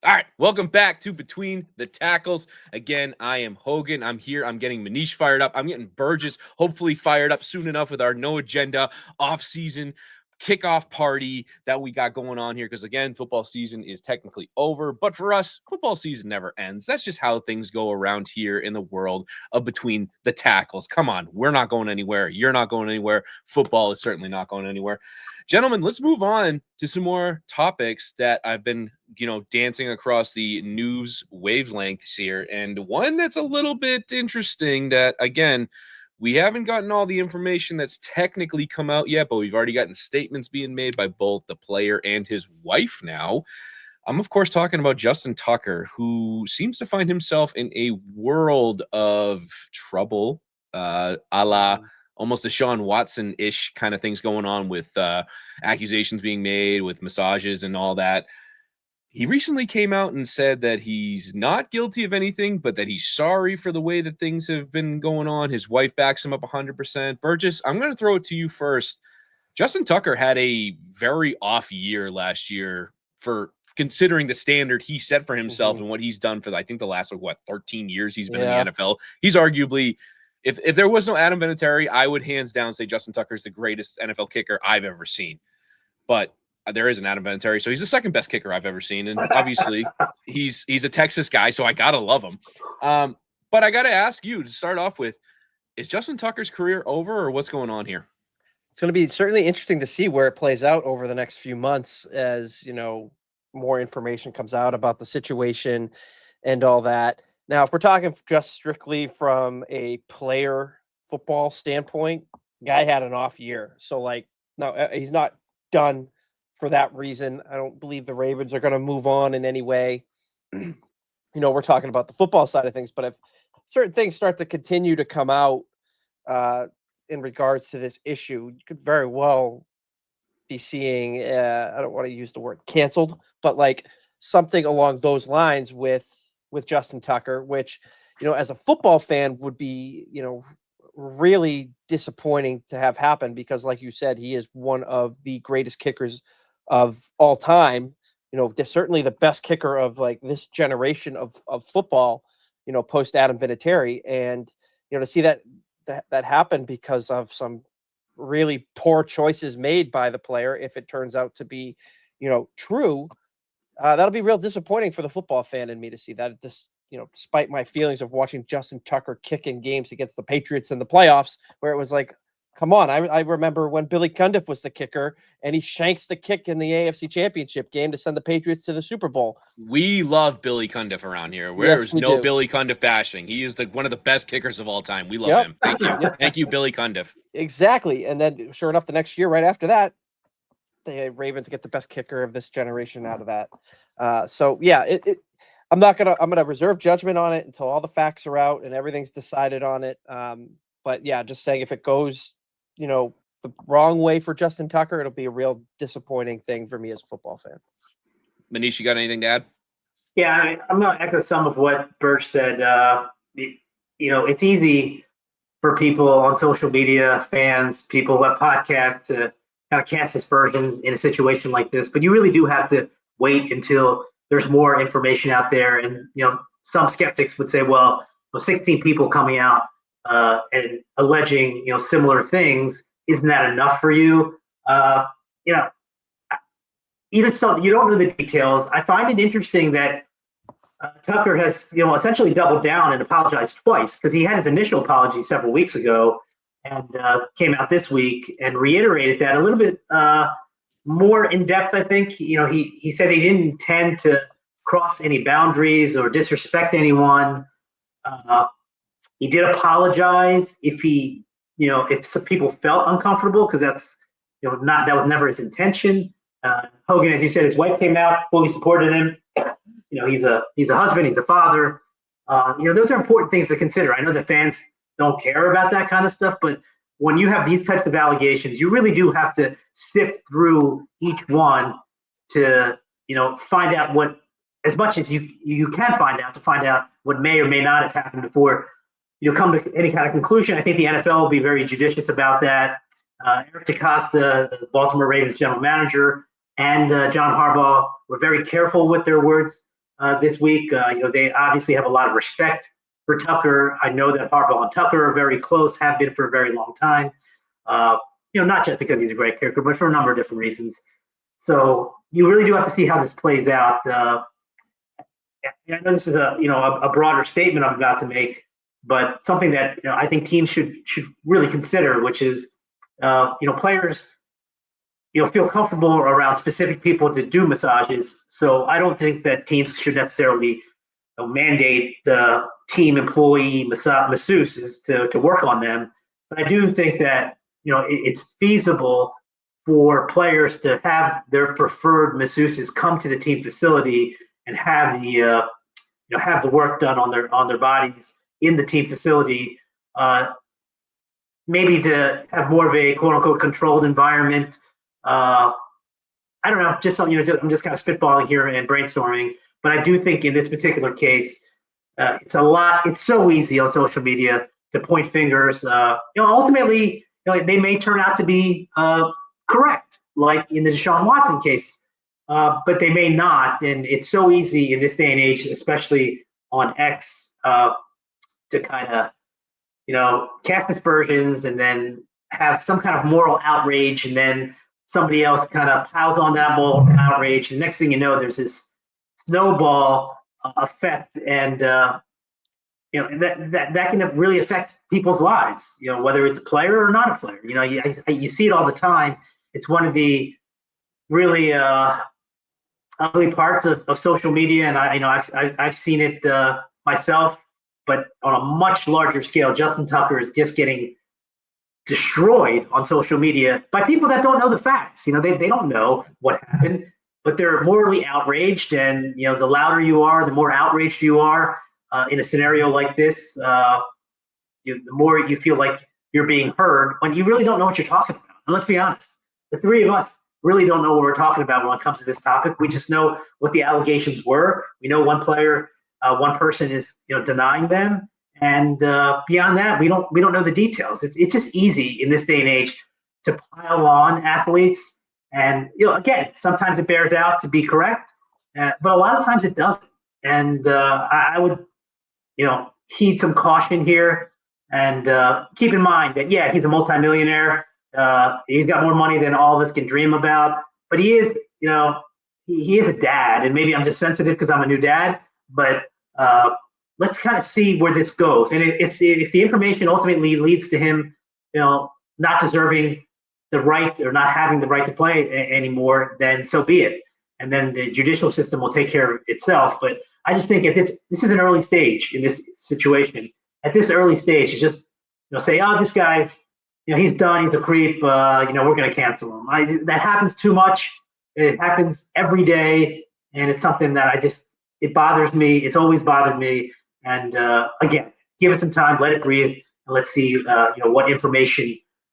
All right, welcome back to Between the Tackles. Again, I am Hogan. I'm here. I'm getting Manish fired up. I'm getting Burgess hopefully fired up soon enough with our no agenda off-season kickoff party that we got going on here, because again, football season is technically over, but for us, football season never ends. That's just how things go around here in the world of Between the Tackles. Come on, we're not going anywhere. You're not going anywhere. Football is certainly not going anywhere. Gentlemen, let's move on to some more topics that I've been, dancing across the news wavelengths here, and one that's a little bit interesting that, again, we haven't gotten all the information that's technically come out yet, but we've already gotten statements being made by both the player and his wife now. I'm, of course, talking about Justin Tucker, who seems to find himself in a world of trouble, a la almost a Sean Watson-ish kind of things going on with accusations being made with massages and all that. He recently came out and said that he's not guilty of anything, but that he's sorry for the way that things have been going on. His wife backs him up 100%. Burgess, I'm going to throw it to you first. Justin Tucker had a very off year last year for considering the standard he set for himself and what he's done for, I think, the last, 13 years he's been in the NFL. He's arguably, if there was no Adam Vinatieri, I would hands down say Justin Tucker is the greatest NFL kicker I've ever seen. But there is an Adam Vinatieri, so he's the second best kicker I've ever seen, and obviously he's a Texas guy, so I gotta love him. But I gotta ask you to start off with: is Justin Tucker's career over, or what's going on here? It's going to be certainly interesting to see where it plays out over the next few months, as more information comes out about the situation and all that. Now, if we're talking just strictly from a player football standpoint, guy had an off year, so no, he's not done. For that reason, I don't believe the Ravens are going to move on in any way. We're talking about the football side of things, but if certain things start to continue to come out in regards to this issue, you could very well be seeing, I don't want to use the word canceled, but something along those lines with Justin Tucker, which, as a football fan would be, really disappointing to have happen because, like you said, he is one of the greatest kickers of all time. Certainly the best kicker of like this generation of football, post Adam Vinatieri. And, to see that happen because of some really poor choices made by the player, if it turns out to be, true, that'll be real disappointing for the football fan in me to see that. Just, despite my feelings of watching Justin Tucker kick in games against the Patriots in the playoffs, where it was like, come on. I remember when Billy Cundiff was the kicker and he shanks the kick in the AFC Championship game to send the Patriots to the Super Bowl. We love Billy Cundiff around here. There's no Billy Cundiff bashing. He is one of the best kickers of all time. We love him. Thank you. Thank you, Billy Cundiff. Exactly. And then sure enough, the next year, right after that, the Ravens get the best kicker of this generation out of that. So yeah, I'm gonna reserve judgment on it until all the facts are out and everything's decided on it. But yeah, just saying if it goes, the wrong way for Justin Tucker, it'll be a real disappointing thing for me as a football fan. Manish, you got anything to add? Yeah, I'm going to echo some of what Burg said. It's easy for people on social media, fans, people who have podcasts to kind of cast aspersions in a situation like this, but you really do have to wait until there's more information out there. And, some skeptics would say, well, 16 people coming out and alleging, similar things, isn't that enough for you? Even so, you don't know the details. I find it interesting that Tucker has, essentially doubled down and apologized twice, because he had his initial apology several weeks ago and came out this week and reiterated that a little bit more in depth. I think, he said he didn't intend to cross any boundaries or disrespect anyone. He did apologize if if some people felt uncomfortable, because that's, that was never his intention. Hogan, as you said, his wife came out, fully supported him. He's a husband, he's a father. Those are important things to consider. I know the fans don't care about that kind of stuff, but when you have these types of allegations, you really do have to sift through each one to, find out what, as much as you can find out what may or may not have happened before come to any kind of conclusion. I think the NFL will be very judicious about that. Eric DeCosta, the Baltimore Ravens general manager, and John Harbaugh were very careful with their words this week. They obviously have a lot of respect for Tucker. I know that Harbaugh and Tucker are very close, have been for a very long time. Not just because he's a great character, but for a number of different reasons. So you really do have to see how this plays out. I know this is a broader statement I'm about to make, but something that I think teams should really consider, which is players feel comfortable around specific people to do massages. So I don't think that teams should necessarily mandate team employee masseuses to work on them. But I do think that it's feasible for players to have their preferred masseuses come to the team facility and have the work done on their bodies in the team facility. Maybe to have more of a quote unquote controlled environment. I don't know, just something, I'm just kind of spitballing here and brainstorming, but I do think in this particular case, it's so easy on social media to point fingers. Ultimately, they may turn out to be correct, like in the Deshaun Watson case, but they may not. And it's so easy in this day and age, especially on X, to kind of, cast aspersions and then have some kind of moral outrage, and then somebody else kind of piles on that moral outrage. And next thing you know, there's this snowball effect, and that can really affect people's lives. Whether it's a player or not a player. You see it all the time. It's one of the really ugly parts of social media, and I've seen it myself. But on a much larger scale, Justin Tucker is just getting destroyed on social media by people that don't know the facts. They don't know what happened, but they're morally outraged. And, the louder you are, the more outraged you are in a scenario like this, the more you feel like you're being heard when you really don't know what you're talking about. And let's be honest, the three of us really don't know what we're talking about when it comes to this topic. We just know what the allegations were. We know one player one person is denying them, and beyond that, we don't know the details. It's just easy in this day and age to pile on athletes, and again, sometimes it bears out to be correct, but a lot of times it doesn't. And I would heed some caution here, and keep in mind that he's a multimillionaire. He's got more money than all of us can dream about, but he is he is a dad, and maybe I'm just sensitive because I'm a new dad, but let's kind of see where this goes. And if the information ultimately leads to him, not deserving the right or not having the right to play anymore, then so be it. And then the judicial system will take care of itself. But I just think this is an early stage in this situation. At this early stage, you just say, oh, this guy's he's done, he's a creep. We're going to cancel him. That happens too much. It happens every day, and it's something that it bothers me. It's always bothered me. And again, give it some time, let it breathe, and let's see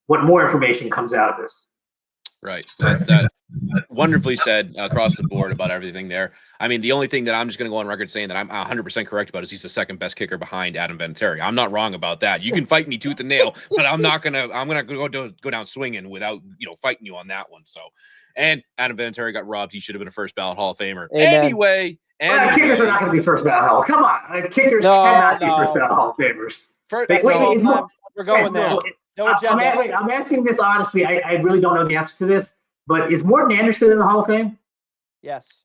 what more information comes out of this. Right. That wonderfully said across the board about everything there. I mean, the only thing that I'm just going to go on record saying that I'm 100% correct about is he's the second best kicker behind Adam Vinatieri. I'm not wrong about that. You can fight me tooth and nail, but I'm going to go down swinging without, fighting you on that one. So, and Adam Vinatieri got robbed. He should have been a first ballot Hall of Famer. Amen. Anyway. Kickers are not going to be first ballot Hall. Come on. Kickers cannot be first ballot Hall of Famers. We're going there. I'm asking this honestly. I really don't know the answer to this, but is Morton Anderson in the Hall of Fame? Yes.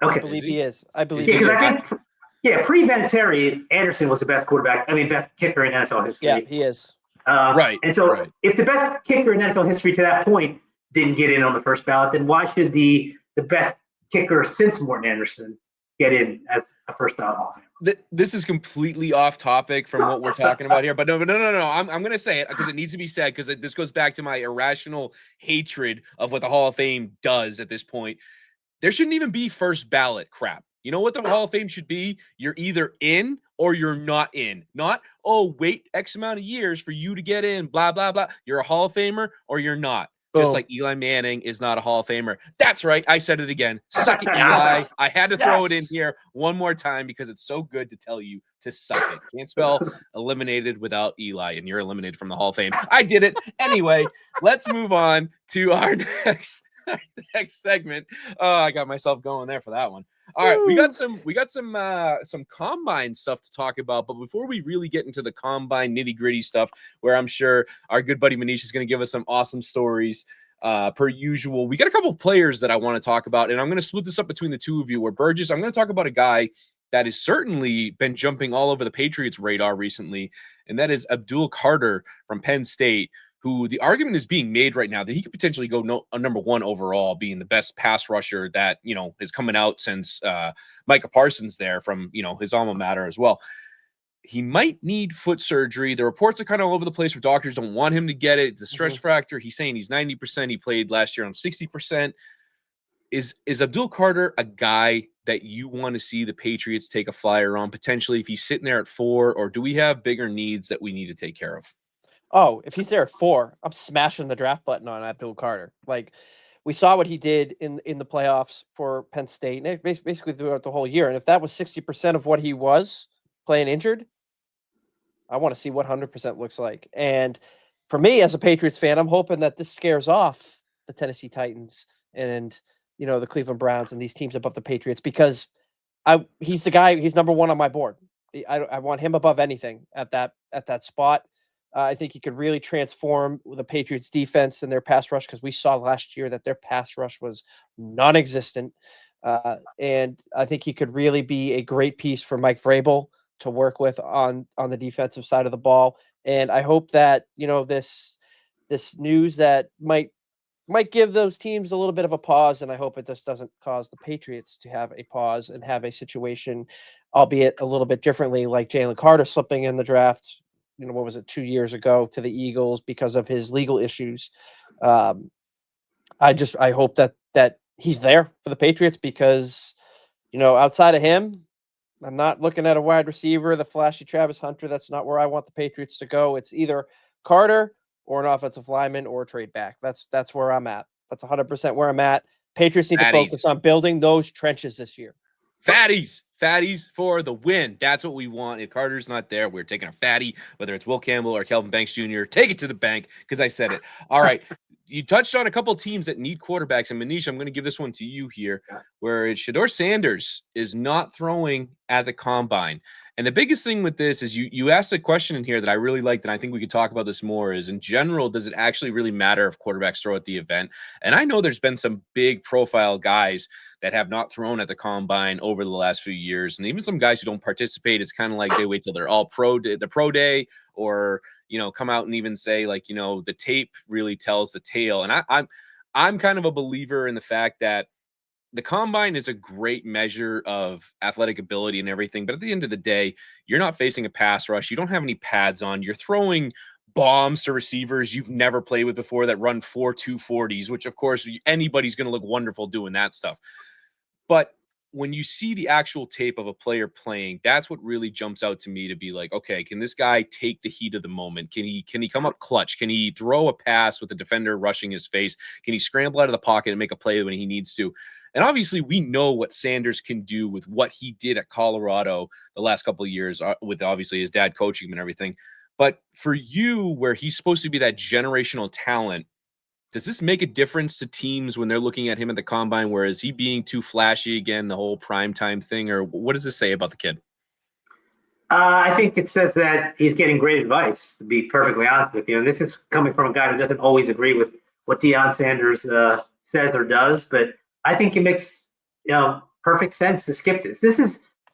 Okay. I believe he is. I because I think, pre-Vinatieri, Anderson was the best best kicker in NFL history. Yeah, he is. Right. And so if the best kicker in NFL history to that point didn't get in on the first ballot, then why should the best kicker since Morton Anderson get in as a first ballot Hall of Fame? This is completely off topic from what we're talking about here, but no. I'm going to say it because it needs to be said, because this goes back to my irrational hatred of what the Hall of Fame does at this point. There shouldn't even be first ballot crap. You know what the Hall of Fame should be? You're either in or you're not in. Not, wait X amount of years for you to get in, blah, blah, blah. You're a Hall of Famer or you're not. Just like Eli Manning is not a Hall of Famer. That's right. I said it again. Suck it, Eli. I had to throw it in here one more time because it's so good to tell you to suck it. Can't spell eliminated without Eli, and you're eliminated from the Hall of Fame. I did it. Anyway, let's move on to our next segment. Oh, I got myself going there for that one. All right, we got some combine stuff to talk about, but before we really get into the combine nitty-gritty stuff, where I'm sure our good buddy Manish is going to give us some awesome stories, per usual, we got a couple of players that I want to talk about, and I'm going to split this up between the two of you. Where Burgess, I'm going to talk about a guy that has certainly been jumping all over the Patriots' radar recently, and that is Abdul Carter from Penn State, who the argument is being made right now that he could potentially go number one overall, being the best pass rusher that, is coming out since Micah Parsons there from, his alma mater as well. He might need foot surgery. The reports are kind of all over the place where doctors don't want him to get it. The stress fracture, he's saying he's 90%. He played last year on 60%. Is Abdul Carter a guy that you want to see the Patriots take a flyer on, potentially if he's sitting there at 4, or do we have bigger needs that we need to take care of? Oh, if he's there at 4, I'm smashing the draft button on Abdul Carter. Like, we saw what he did in the playoffs for Penn State, and basically throughout the whole year. And if that was 60% of what he was playing injured, I want to see what 100% looks like. And for me, as a Patriots fan, I'm hoping that this scares off the Tennessee Titans and the Cleveland Browns and these teams above the Patriots, because he's the guy. He's number 1 on my board. I want him above anything at that spot. I think he could really transform the Patriots defense and their pass rush, because we saw last year that their pass rush was non-existent. And I think he could really be a great piece for Mike Vrabel to work with on the defensive side of the ball. And I hope that, this news that might give those teams a little bit of a pause. And I hope it just doesn't cause the Patriots to have a pause and have a situation, albeit a little bit differently, like Jalen Carter slipping in the draft, what was it, 2 years ago to the Eagles because of his legal issues. I hope that he's there for the Patriots, because, outside of him, I'm not looking at a wide receiver, the flashy Travis Hunter. That's not where I want the Patriots to go. It's either Carter or an offensive lineman or a trade back. That's where I'm at. That's 100% where I'm at. Patriots need to focus on building those trenches this year. Fatties for the win. That's what we want. If Carter's not there, we're taking a fatty, whether it's Will Campbell or Kelvin Banks Jr. Take it to the bank because I said it. All right. You touched on a couple of teams that need quarterbacks. And Manish, I'm going to give this one to you here, where Shedeur Sanders is not throwing at the combine. And the biggest thing with this is you asked a question in here that I really liked, and I think we could talk about this more, is in general, does it actually really matter if quarterbacks throw at the event? And I know there's been some big profile guys that have not thrown at the combine over the last few years. And even some guys who don't participate, it's kind of like they wait till they're all the pro day, or, come out and even say like, the tape really tells the tale. And I'm kind of a believer in the fact that the combine is a great measure of athletic ability and everything. But at the end of the day, you're not facing a pass rush. You don't have any pads on. You're throwing bombs to receivers you've never played with before that run 4.2 40s, which of course anybody's going to look wonderful doing that stuff. But when you see the actual tape of a player playing, that's what really jumps out to me to be like, okay, can this guy take the heat of the moment? Can he come up clutch? Can he throw a pass with the defender rushing his face? Can he scramble out of the pocket and make a play when he needs to? And obviously we know what Sanders can do with what he did at Colorado the last couple of years with obviously his dad coaching him and everything. But for you, where he's supposed to be that generational talent, does this make a difference to teams when they're looking at him at the combine? Where is he being too flashy again, the whole primetime thing? Or what does this say about the kid? I think it says that he's getting great advice, to be perfectly honest with you. And this is coming from a guy who doesn't always agree with what Deion Sanders says or does. But I think it makes perfect sense to skip this.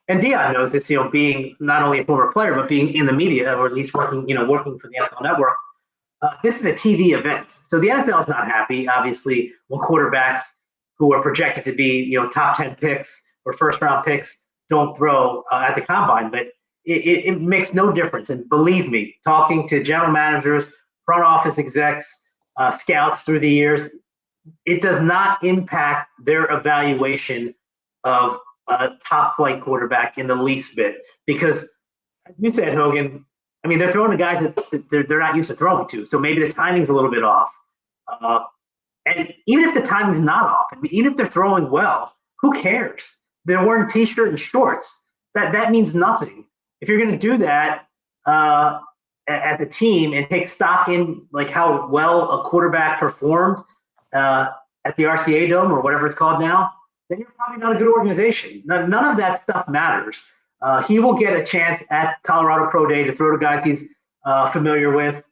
And Deion knows this, being not only a former player, but being in the media, or at least working for the NFL Network. This is a TV event. So the NFL is not happy, obviously, when quarterbacks who are projected to be, top 10 picks or first-round picks don't throw at the combine. But it makes no difference. And believe me, talking to general managers, front office execs, scouts through the years, it does not impact their evaluation of a top-flight quarterback in the least bit. Because, as you said, Hogan, they're throwing to guys that they're not used to throwing to. So maybe the timing's a little bit off. And even if the timing's not off, even if they're throwing well, who cares? They're wearing T-shirt and shorts. That means nothing. If you're going to do that as a team and take stock in like how well a quarterback performed at the RCA Dome or whatever it's called now, then you're probably not a good organization. None of that stuff matters. He will get a chance at Colorado Pro Day to throw to guys he's familiar with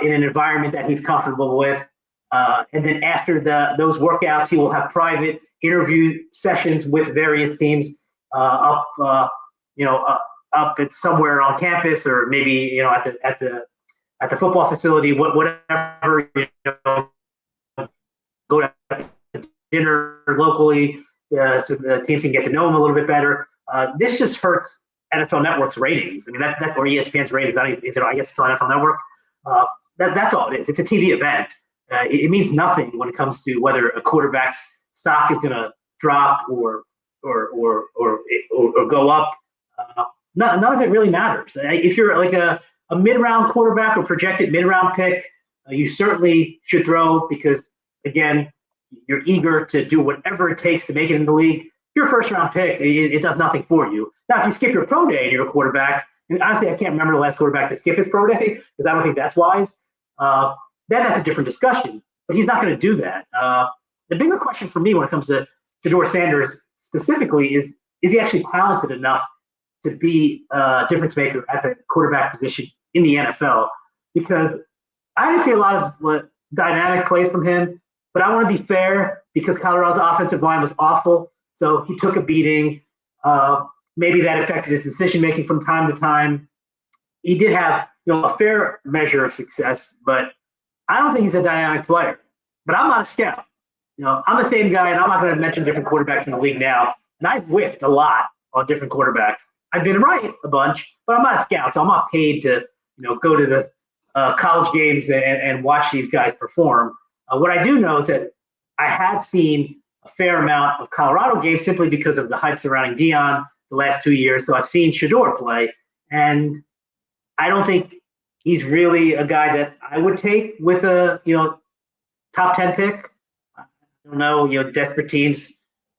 in an environment that he's comfortable with. And then after those workouts, he will have private interview sessions with various teams up at somewhere on campus, or maybe at the football facility, whatever. Go to dinner locally so the teams can get to know him a little bit better. This just hurts NFL Network's ratings. That's or ESPN's ratings. I guess it's on NFL Network. That's all it is. It's a TV event. It means nothing when it comes to whether a quarterback's stock is going to drop or go up. None of it really matters. If you're like a mid-round quarterback or projected mid-round pick, you certainly should throw because, again, you're eager to do whatever it takes to make it in the league. If you're a first-round pick, it does nothing for you. Now, if you skip your pro day and you're a quarterback, and honestly, I can't remember the last quarterback to skip his pro day because I don't think that's wise. That's a different discussion, but he's not going to do that. The bigger question for me when it comes to Shedeur Sanders specifically is he actually talented enough to be a difference maker at the quarterback position in the NFL? Because I didn't see a lot of dynamic plays from him, but I want to be fair because Colorado's offensive line was awful, so he took a beating. Maybe that affected his decision-making from time to time. He did have a fair measure of success, but I don't think he's a dynamic player. But I'm not a scout. I'm the same guy, and I'm not going to mention different quarterbacks in the league now. And I've whiffed a lot on different quarterbacks. I've been right a bunch, but I'm not a scout, so I'm not paid to go to the college games and watch these guys perform. What I do know is that I have seen a fair amount of Colorado games simply because of the hype surrounding Deion the last 2 years. So I've seen Shedeur play, and I don't think he's really a guy that I would take with a top 10 pick. I don't know, desperate teams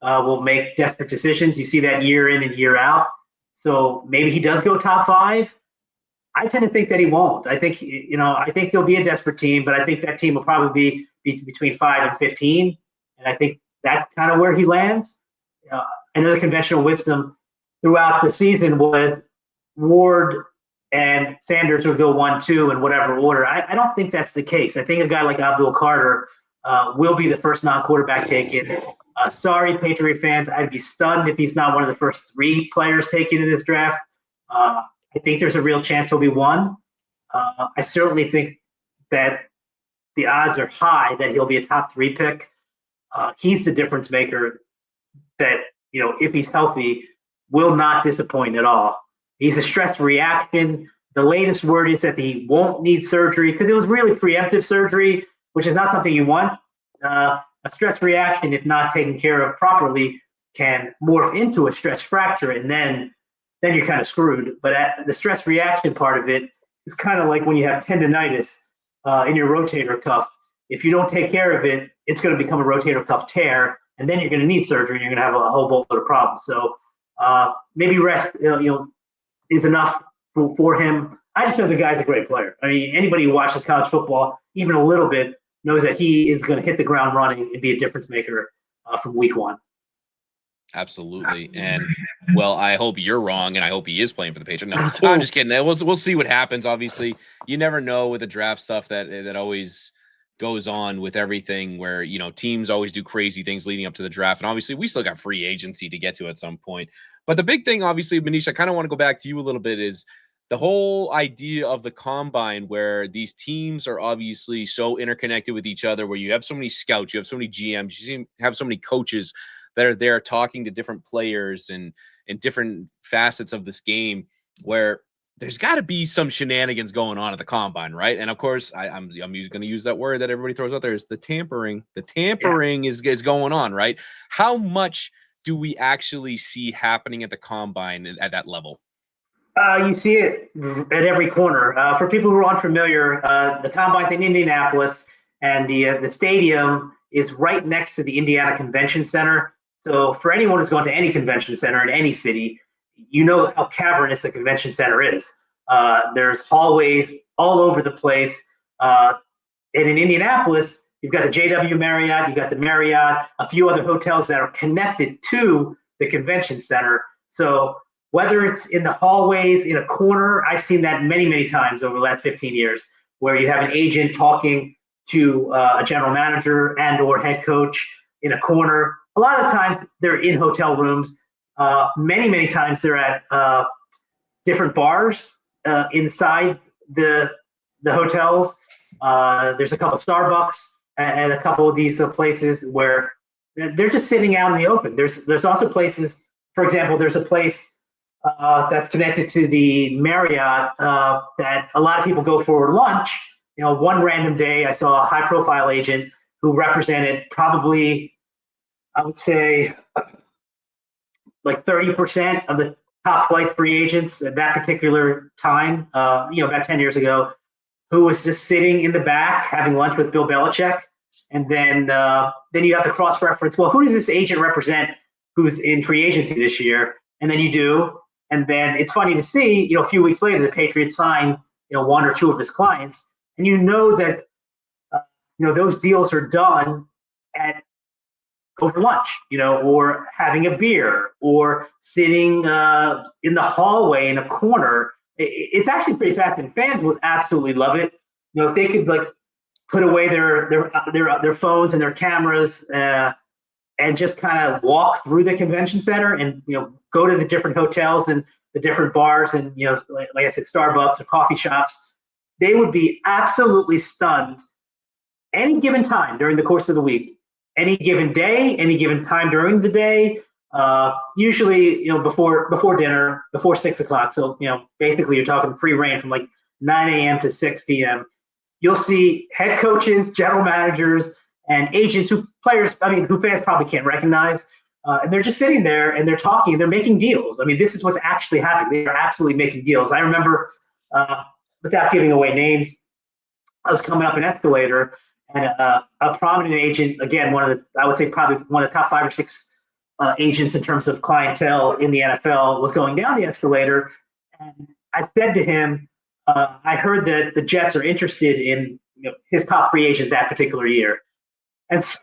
will make desperate decisions. You see that year in and year out. So maybe he does go top 5. I tend to think that he won't. I think there'll be a desperate team, but I think that team will probably be between 5 and 15, and I think that's kind of where he lands. I know the conventional wisdom throughout the season was Ward and Sanders would go 1, 2 in whatever order. I don't think that's the case. I think a guy like Abdul Carter will be the first non-quarterback taken. Sorry, Patriot fans. I'd be stunned if he's not one of the first 3 players taken in this draft. I think there's a real chance he'll be 1. I certainly think that the odds are high that he'll be a top 3 pick. He's the difference maker that, if he's healthy, will not disappoint at all. He's a stress reaction. The latest word is that he won't need surgery because it was really preemptive surgery, which is not something you want. A stress reaction, if not taken care of properly, can morph into a stress fracture, and then you're kind of screwed. But the stress reaction part of it is kind of like when you have tendonitis in your rotator cuff. If you don't take care of it, it's going to become a rotator cuff tear, and then you're going to need surgery, and you're going to have a whole boatload of problems. So maybe rest, is enough for him. I just know the guy's a great player. I mean, anybody who watches college football, even a little bit, knows that he is going to hit the ground running and be a difference maker from week 1. Absolutely. And, well, I hope you're wrong, and I hope he is playing for the Patriots. No, I'm just kidding. We'll see what happens. Obviously, you never know with the draft stuff that always goes on with everything where, teams always do crazy things leading up to the draft. And obviously, we still got free agency to get to at some point. But the big thing, obviously, Manish, I kind of want to go back to you a little bit, is the whole idea of the combine, where these teams are obviously so interconnected with each other, where you have so many scouts, you have so many GMs, you have so many coaches that are there talking to different players and different facets of this game, where there's got to be some shenanigans going on at the combine, right? And of course, I'm going to use that word that everybody throws out there, is the tampering. The tampering is going on, right? How much do we actually see happening at the combine at that level? You see it at every corner. For people who are unfamiliar, the combine's in Indianapolis, and the stadium is right next to the Indiana Convention Center. So for anyone who's gone to any convention center in any city, you know how cavernous a convention center is. There's hallways all over the place. And in Indianapolis, you've got the JW Marriott, you've got the Marriott, a few other hotels that are connected to the convention center. So whether it's in the hallways, in a corner, I've seen that many, many times over the last 15 years, where you have an agent talking to a general manager and or head coach in a corner. A lot of times they're in hotel rooms. Many, many times they're at different bars inside the hotels. There's a couple of Starbucks and a couple of these places where they're just sitting out in the open. There's also places, for example, there's a place that's connected to the Marriott that a lot of people go for lunch. One random day I saw a high-profile agent who represented probably, I would say, like 30% of the top flight free agents at that particular time, about 10 years ago, who was just sitting in the back having lunch with Bill Belichick. And then you have to cross-reference, well, who does this agent represent who's in free agency this year? And then you do. And then it's funny to see, a few weeks later, the Patriots sign, one or two of his clients. And that, those deals are done over lunch, or having a beer, or sitting in the hallway in a corner. It's actually pretty fascinating. Fans would absolutely love it. If they could put away their phones and their cameras and just kind of walk through the convention center and go to the different hotels and the different bars and like I said, Starbucks or coffee shops, they would be absolutely stunned any given time during the course of the week. Any given day, any given time during the day, usually, before dinner, before 6 o'clock. So, basically you're talking free reign from like 9 a.m. to 6 p.m. You'll see head coaches, general managers, and agents who fans probably can't recognize. And they're just sitting there and they're talking, they're making deals. I mean, this is what's actually happening. They are absolutely making deals. I remember, without giving away names, I was coming up an escalator, and a prominent agent, again, I would say probably one of the top 5 or 6 agents in terms of clientele in the NFL was going down the escalator. And I said to him, I heard that the Jets are interested in his top free agent that particular year. And so,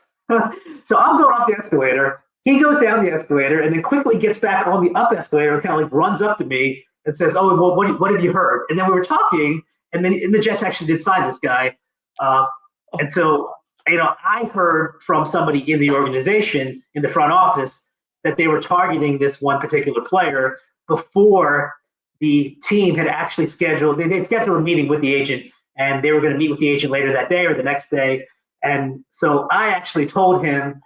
so I'm going up the escalator. He goes down the escalator and then quickly gets back on the up escalator and kind of like runs up to me and says, "Oh, well, what have you heard?" And then we were talking, and the Jets actually did sign this guy. And so, I heard from somebody in the organization, in the front office, that they were targeting this one particular player before the team had actually scheduled. They'd scheduled a meeting with the agent, and they were going to meet with the agent later that day or the next day. And so I actually told him,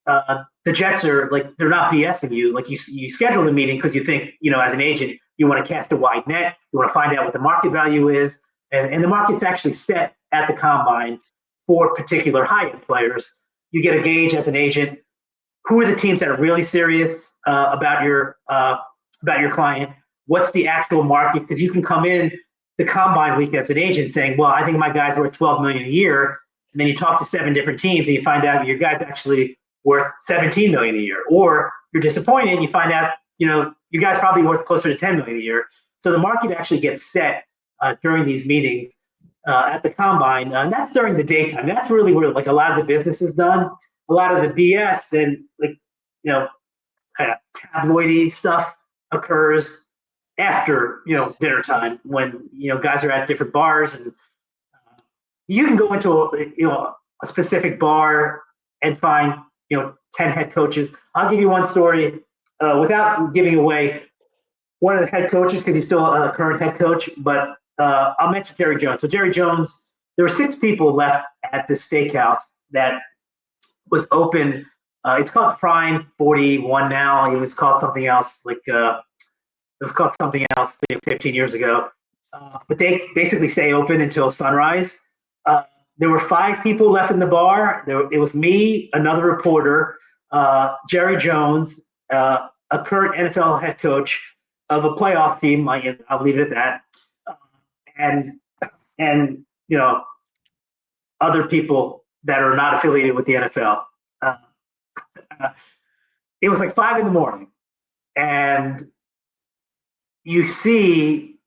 the Jets are like, they're not BSing you. Like you schedule the meeting because you think, as an agent, you want to cast a wide net. You want to find out what the market value is. And the market's actually set at the combine for particular high-end players. You get a gauge as an agent. Who are the teams that are really serious about your client? What's the actual market? Because you can come in the combine week as an agent saying, well, I think my guy's worth $12 million a year. And then you talk to 7 different teams and you find out your guy's actually worth $17 million a year. Or you're disappointed and you find out, your guy's probably worth closer to $10 million a year. So the market actually gets set during these meetings at the combine. And that's during the daytime. That's really where like a lot of the business is done. A lot of the BS and kind of tabloidy stuff occurs after, dinner time when, guys are at different bars, and you can go into a specific bar and find, 10 head coaches. I'll give you one story without giving away one of the head coaches because he's still a current head coach, but I'll mention Jerry Jones. So Jerry Jones, there were 6 people left at this steakhouse that was open. It's called Prime 41 now. It was called something else, 15 years ago. But they basically stay open until sunrise. There were 5 people left in the bar. It was me, another reporter, Jerry Jones, a current NFL head coach of a playoff team. I'll leave it at that. And other people that are not affiliated with the NFL. It was like 5 a.m, and you see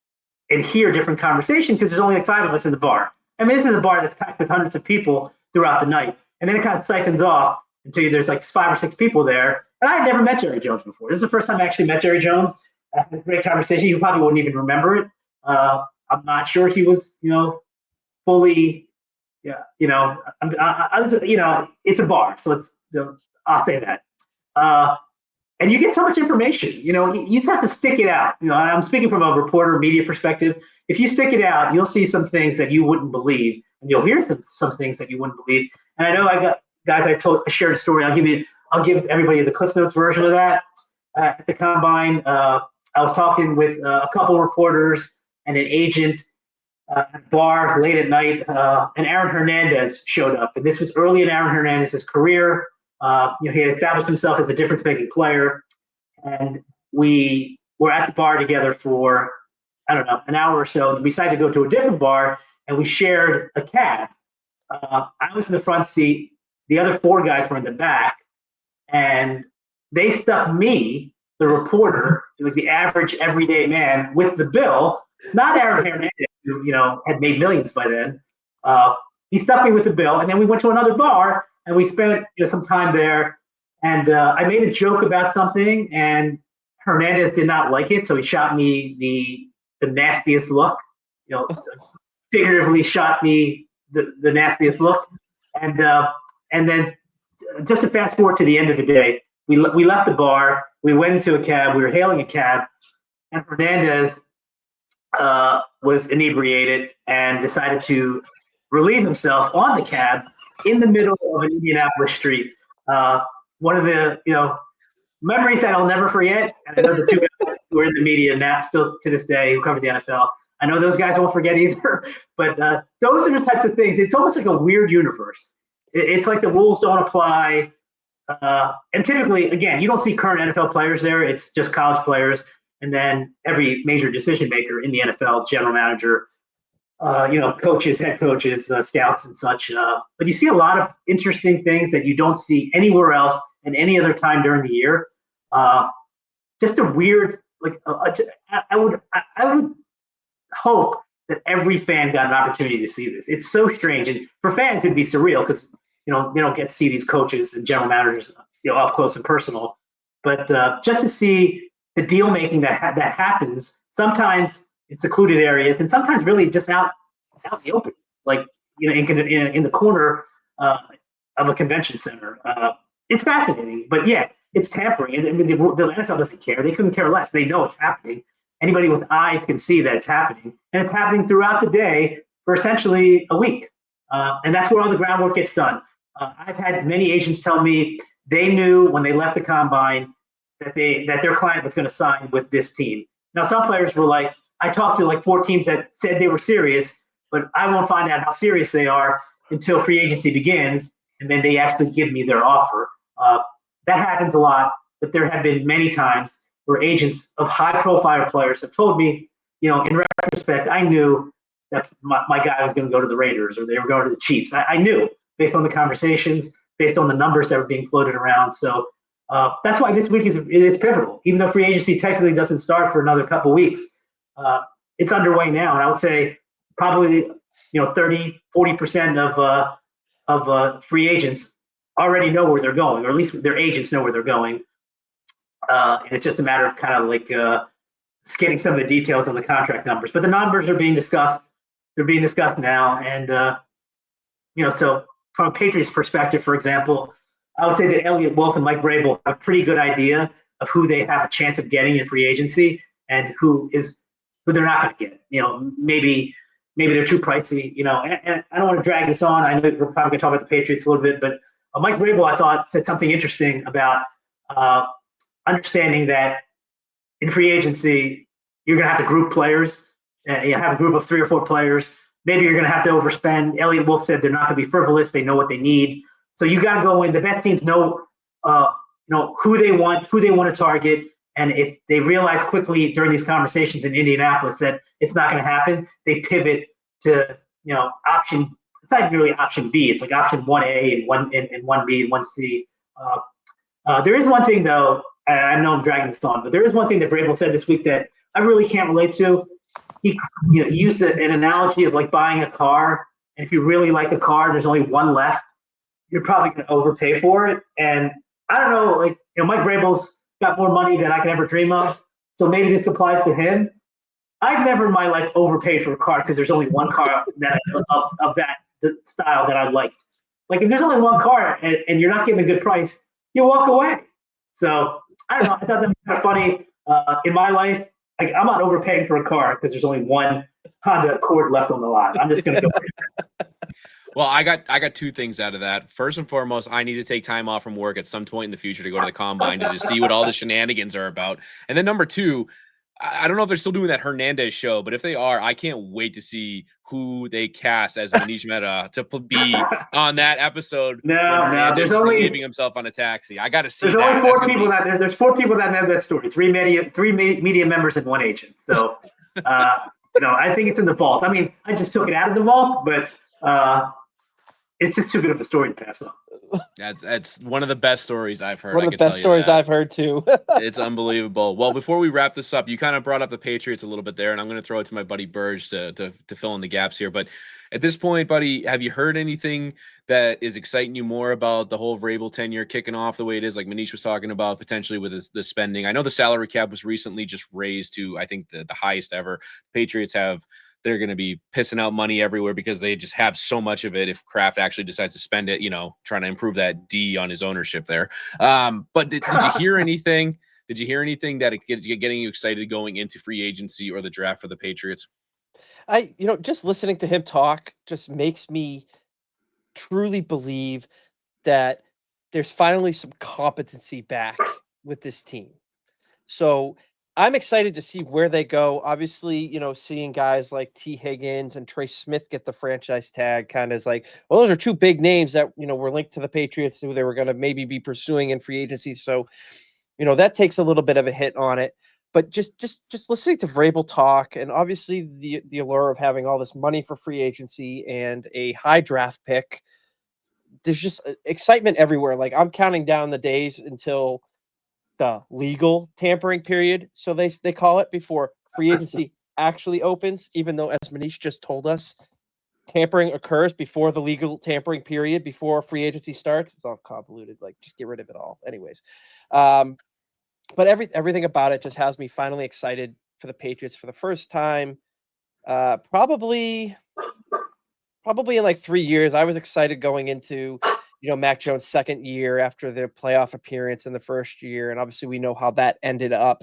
and hear different conversation because there's only like 5 of us in the bar. I mean, this is a bar that's packed with hundreds of people throughout the night, and then it kind of siphons off until there's like 5 or 6 people there. And I had never met Jerry Jones before. This is the first time I actually met Jerry Jones. I had a great conversation. You probably wouldn't even remember it. I'm not sure he was, fully, I was, it's a bar, so I'll say that. And you get so much information, you just have to stick it out. I'm speaking from a reporter media perspective. If you stick it out, you'll see some things that you wouldn't believe, and you'll hear some things that you wouldn't believe. And I know I got guys, I shared a story. I'll give everybody the Cliff Notes version of that. At the combine, I was talking with a couple reporters and an agent at a bar late at night, and Aaron Hernandez showed up. And this was early in Aaron Hernandez's career. He had established himself as a difference-making player, and we were at the bar together for, I don't know, an hour or so. And we decided to go to a different bar, and we shared a cab. I was in the front seat. The other 4 guys were in the back, and they stuck me, the reporter, like the average everyday man, with the bill. Not Aaron Hernandez, who had made millions by then. He stuck me with the bill, and then we went to another bar. And we spent some time there, and I made a joke about something, and Hernandez did not like it, so he shot me the nastiest look. Figuratively shot me the nastiest look, and then just to fast forward to the end of the day, we left the bar, we went into a cab, we were hailing a cab, and Hernandez was inebriated and decided to relieve himself on the cab in the middle of an Indianapolis street. One of the memories that I'll never forget. And I know the 2 guys who are in the media now, still to this day, who cover the NFL. I know those guys won't forget either. But those are the types of things. It's almost like a weird universe. It's like the rules don't apply. And typically, again, you don't see current NFL players there. It's just college players, and then every major decision maker in the NFL, general manager, coaches, head coaches, scouts, and such. But you see a lot of interesting things that you don't see anywhere else and any other time during the year. Just a weird, like, I would hope that every fan got an opportunity to see this. It's so strange, and for fans it'd be surreal because they don't get to see these coaches and general managers up close and personal. But just to see the deal making that happens, sometimes in secluded areas, and sometimes really just out in the open, like in the corner of a convention center. It's fascinating, but yeah, it's tampering. I mean, the NFL doesn't care; they couldn't care less. They know it's happening. Anybody with eyes can see that it's happening, and it's happening throughout the day for essentially a week. And that's where all the groundwork gets done. I've had many agents tell me they knew when they left the combine that their client was going to sign with this team. Now, some players were like, I talked to like 4 teams that said they were serious, but I won't find out how serious they are until free agency begins, and then they actually give me their offer. That happens a lot, but there have been many times where agents of high-profile players have told me, in retrospect, I knew that my guy was going to go to the Raiders or they were going to the Chiefs. I knew based on the conversations, based on the numbers that were being floated around. So that's why this week is pivotal. Even though free agency technically doesn't start for another couple weeks, it's underway now. And I would say probably 30, 40% of free agents already know where they're going, or at least their agents know where they're going. And it's just a matter of kind of like getting some of the details on the contract numbers. But the numbers are being discussed. They're being discussed now. And, so from a Patriots perspective, for example, I would say that Elliott Wolf and Mike Vrabel have a pretty good idea of who they have a chance of getting in free agency and who they're not going to get. Maybe they're too pricey, and I don't want to drag this on. I know we're probably going to talk about the Patriots a little bit, but Mike Vrabel, I thought, said something interesting about understanding that in free agency, you're going to have to group players. You have a group of 3 or 4 players. Maybe you're going to have to overspend. Elliott Wolf said they're not going to be frivolous. They know what they need. So you got to go in. The best teams know, who they want to target. And if they realize quickly during these conversations in Indianapolis that it's not going to happen, they pivot to, option. It's not really option B. It's like option 1A and 1B and 1C. There is one thing, though, and I know I'm dragging this on, but there is one thing that Vrabel said this week that I really can't relate to. He used an analogy of like buying a car. And if you really like a car and there's only one left, you're probably going to overpay for it. And I don't know, Mike Vrabel's got more money than I can ever dream of. So maybe this applies to him. I've never in my life overpaid for a car because there's only one car of that style that I liked. Like if there's only one car and you're not getting a good price, you walk away. So I don't know. I thought that was kind of funny. In my life, I'm not overpaying for a car because there's only one Honda Accord left on the lot. I'm just going to go. Well, I got 2 things out of that. First and foremost, I need to take time off from work at some point in the future to go to the combine to just see what all the shenanigans are about. And then number 2, I don't know if they're still doing that Hernandez show, but if they are, I can't wait to see who they cast as Manish Mehta to be on that episode. No, there's only leaving himself on a taxi. I got to see. There's only 4 people there's 4 people that know that story. 3 media members and 1 agent. So, I think it's in the vault. I mean, I just took it out of the vault, but it's just too good of a story to pass on. That's one of the best stories I've heard. One of the best stories I've heard too. It's unbelievable. Well, before we wrap this up, you kind of brought up the Patriots a little bit there, and I'm going to throw it to my buddy Burg to fill in the gaps here. But at this point, buddy, have you heard anything that is exciting you more about the whole Vrabel tenure kicking off the way it is, like Manish was talking about, potentially with the spending? I know the salary cap was recently just raised to, I think, the highest ever. Patriots they're going to be pissing out money everywhere because they just have so much of it if Kraft actually decides to spend it, trying to improve that D on his ownership there. But did you hear anything? Did you hear anything that getting you excited going into free agency or the draft for the Patriots? Just listening to him talk just makes me truly believe that there's finally some competency back with this team. So I'm excited to see where they go. Obviously, seeing guys like T. Higgins and Trey Smith get the franchise tag kind of is like, well, those are 2 big names that, were linked to the Patriots who they were going to maybe be pursuing in free agency. So, that takes a little bit of a hit on it. But just listening to Vrabel talk, and obviously the allure of having all this money for free agency and a high draft pick, there's just excitement everywhere. Like I'm counting down the days until the legal tampering period, so they call it, before free agency actually opens, even though, as Manish just told us, tampering occurs before the legal tampering period, before free agency starts. It's all convoluted. Like, just get rid of it all. Anyways, but everything about it just has me finally excited for the Patriots for the first time. Probably in like 3 years. I was excited going into, Mac Jones' second year after the playoff appearance in the first year, and obviously we know how that ended up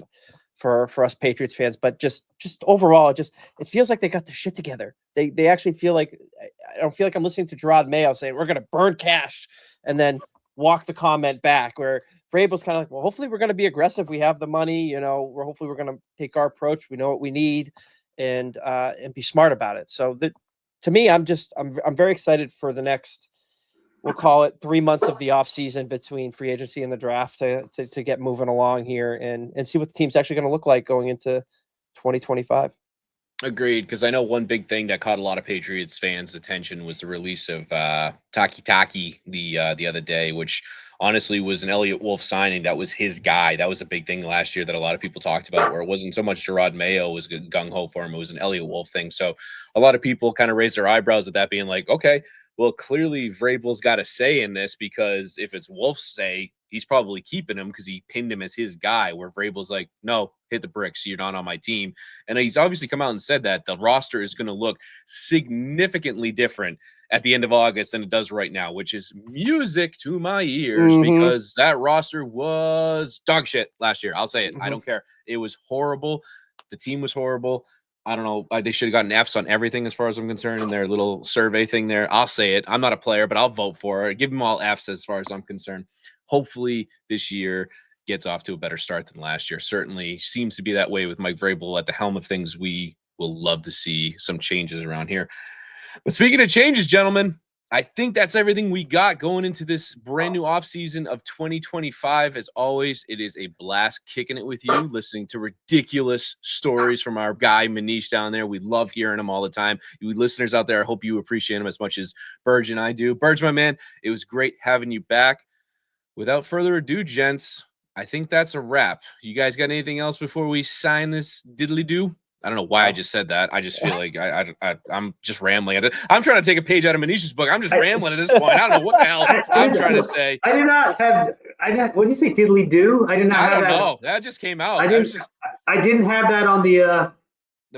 for us Patriots fans. But just overall, it feels like they got their shit together. They actually feel like, I don't feel like I'm listening to Gerard Mayo saying we're going to burn cash and then walk the comment back. Where Vrabel's kind of like, well, hopefully we're going to be aggressive. We have the money, hopefully we're going to take our approach. We know what we need, and be smart about it. So to me, I'm very excited for the next, we'll call it 3 months of the offseason between free agency and the draft to get moving along here and see what the team's actually going to look like going into 2025. Agreed, because I know one big thing that caught a lot of Patriots fans' attention was the release of Taki the other day, which honestly was an Elliott Wolf signing. That was his guy. That was a big thing last year that a lot of people talked about, where it wasn't so much Gerard Mayo was gung-ho for him. It was an Elliott Wolf thing. So a lot of people kind of raised their eyebrows at that, being like, okay, well, clearly Vrabel's got a say in this, because if it's Wolf's say, he's probably keeping him because he pinned him as his guy, where Vrabel's like, no, hit the bricks. You're not on my team. And he's obviously come out and said that the roster is going to look significantly different at the end of August than it does right now, which is music to my ears, because that roster was dog shit last year. I'll say it. I don't care. It was horrible. The team was horrible. I don't know. They should have gotten Fs on everything as far as I'm concerned in their little survey thing there. I'll say it. I'm not a player, but I'll vote for it. Give them all Fs as far as I'm concerned. Hopefully this year gets off to a better start than last year. Certainly seems to be that way with Mike Vrabel at the helm of things. We will love to see some changes around here. But speaking of changes, gentlemen, I think that's everything we got going into this brand new offseason of 2025. As always, it is a blast kicking it with you, listening to ridiculous stories from our guy Manish down there. We love hearing him all the time. You listeners out there, I hope you appreciate him as much as Burg and I do. Burg, my man, it was great having you back. Without further ado, gents, I think that's a wrap. You guys got anything else before we sign this diddly-do? I don't know why I just said that. I just feel like I'm just rambling. I'm trying to take a page out of Manish's book. I'm just rambling at this point. I don't know what the hell I'm trying to say. I did not have. What did you say? Diddly do? I did not. I have don't that. know. That just came out. I didn't have that on the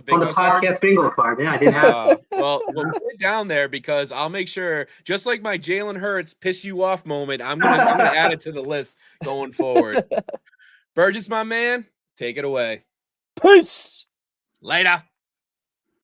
bingo podcast card? bingo card. Yeah, I didn't have. Well, we'll put it down there, because I'll make sure, just like my Jalen Hurts piss you off moment, I'm gonna add it to the list going forward. Burgess, my man, take it away. Peace. Later.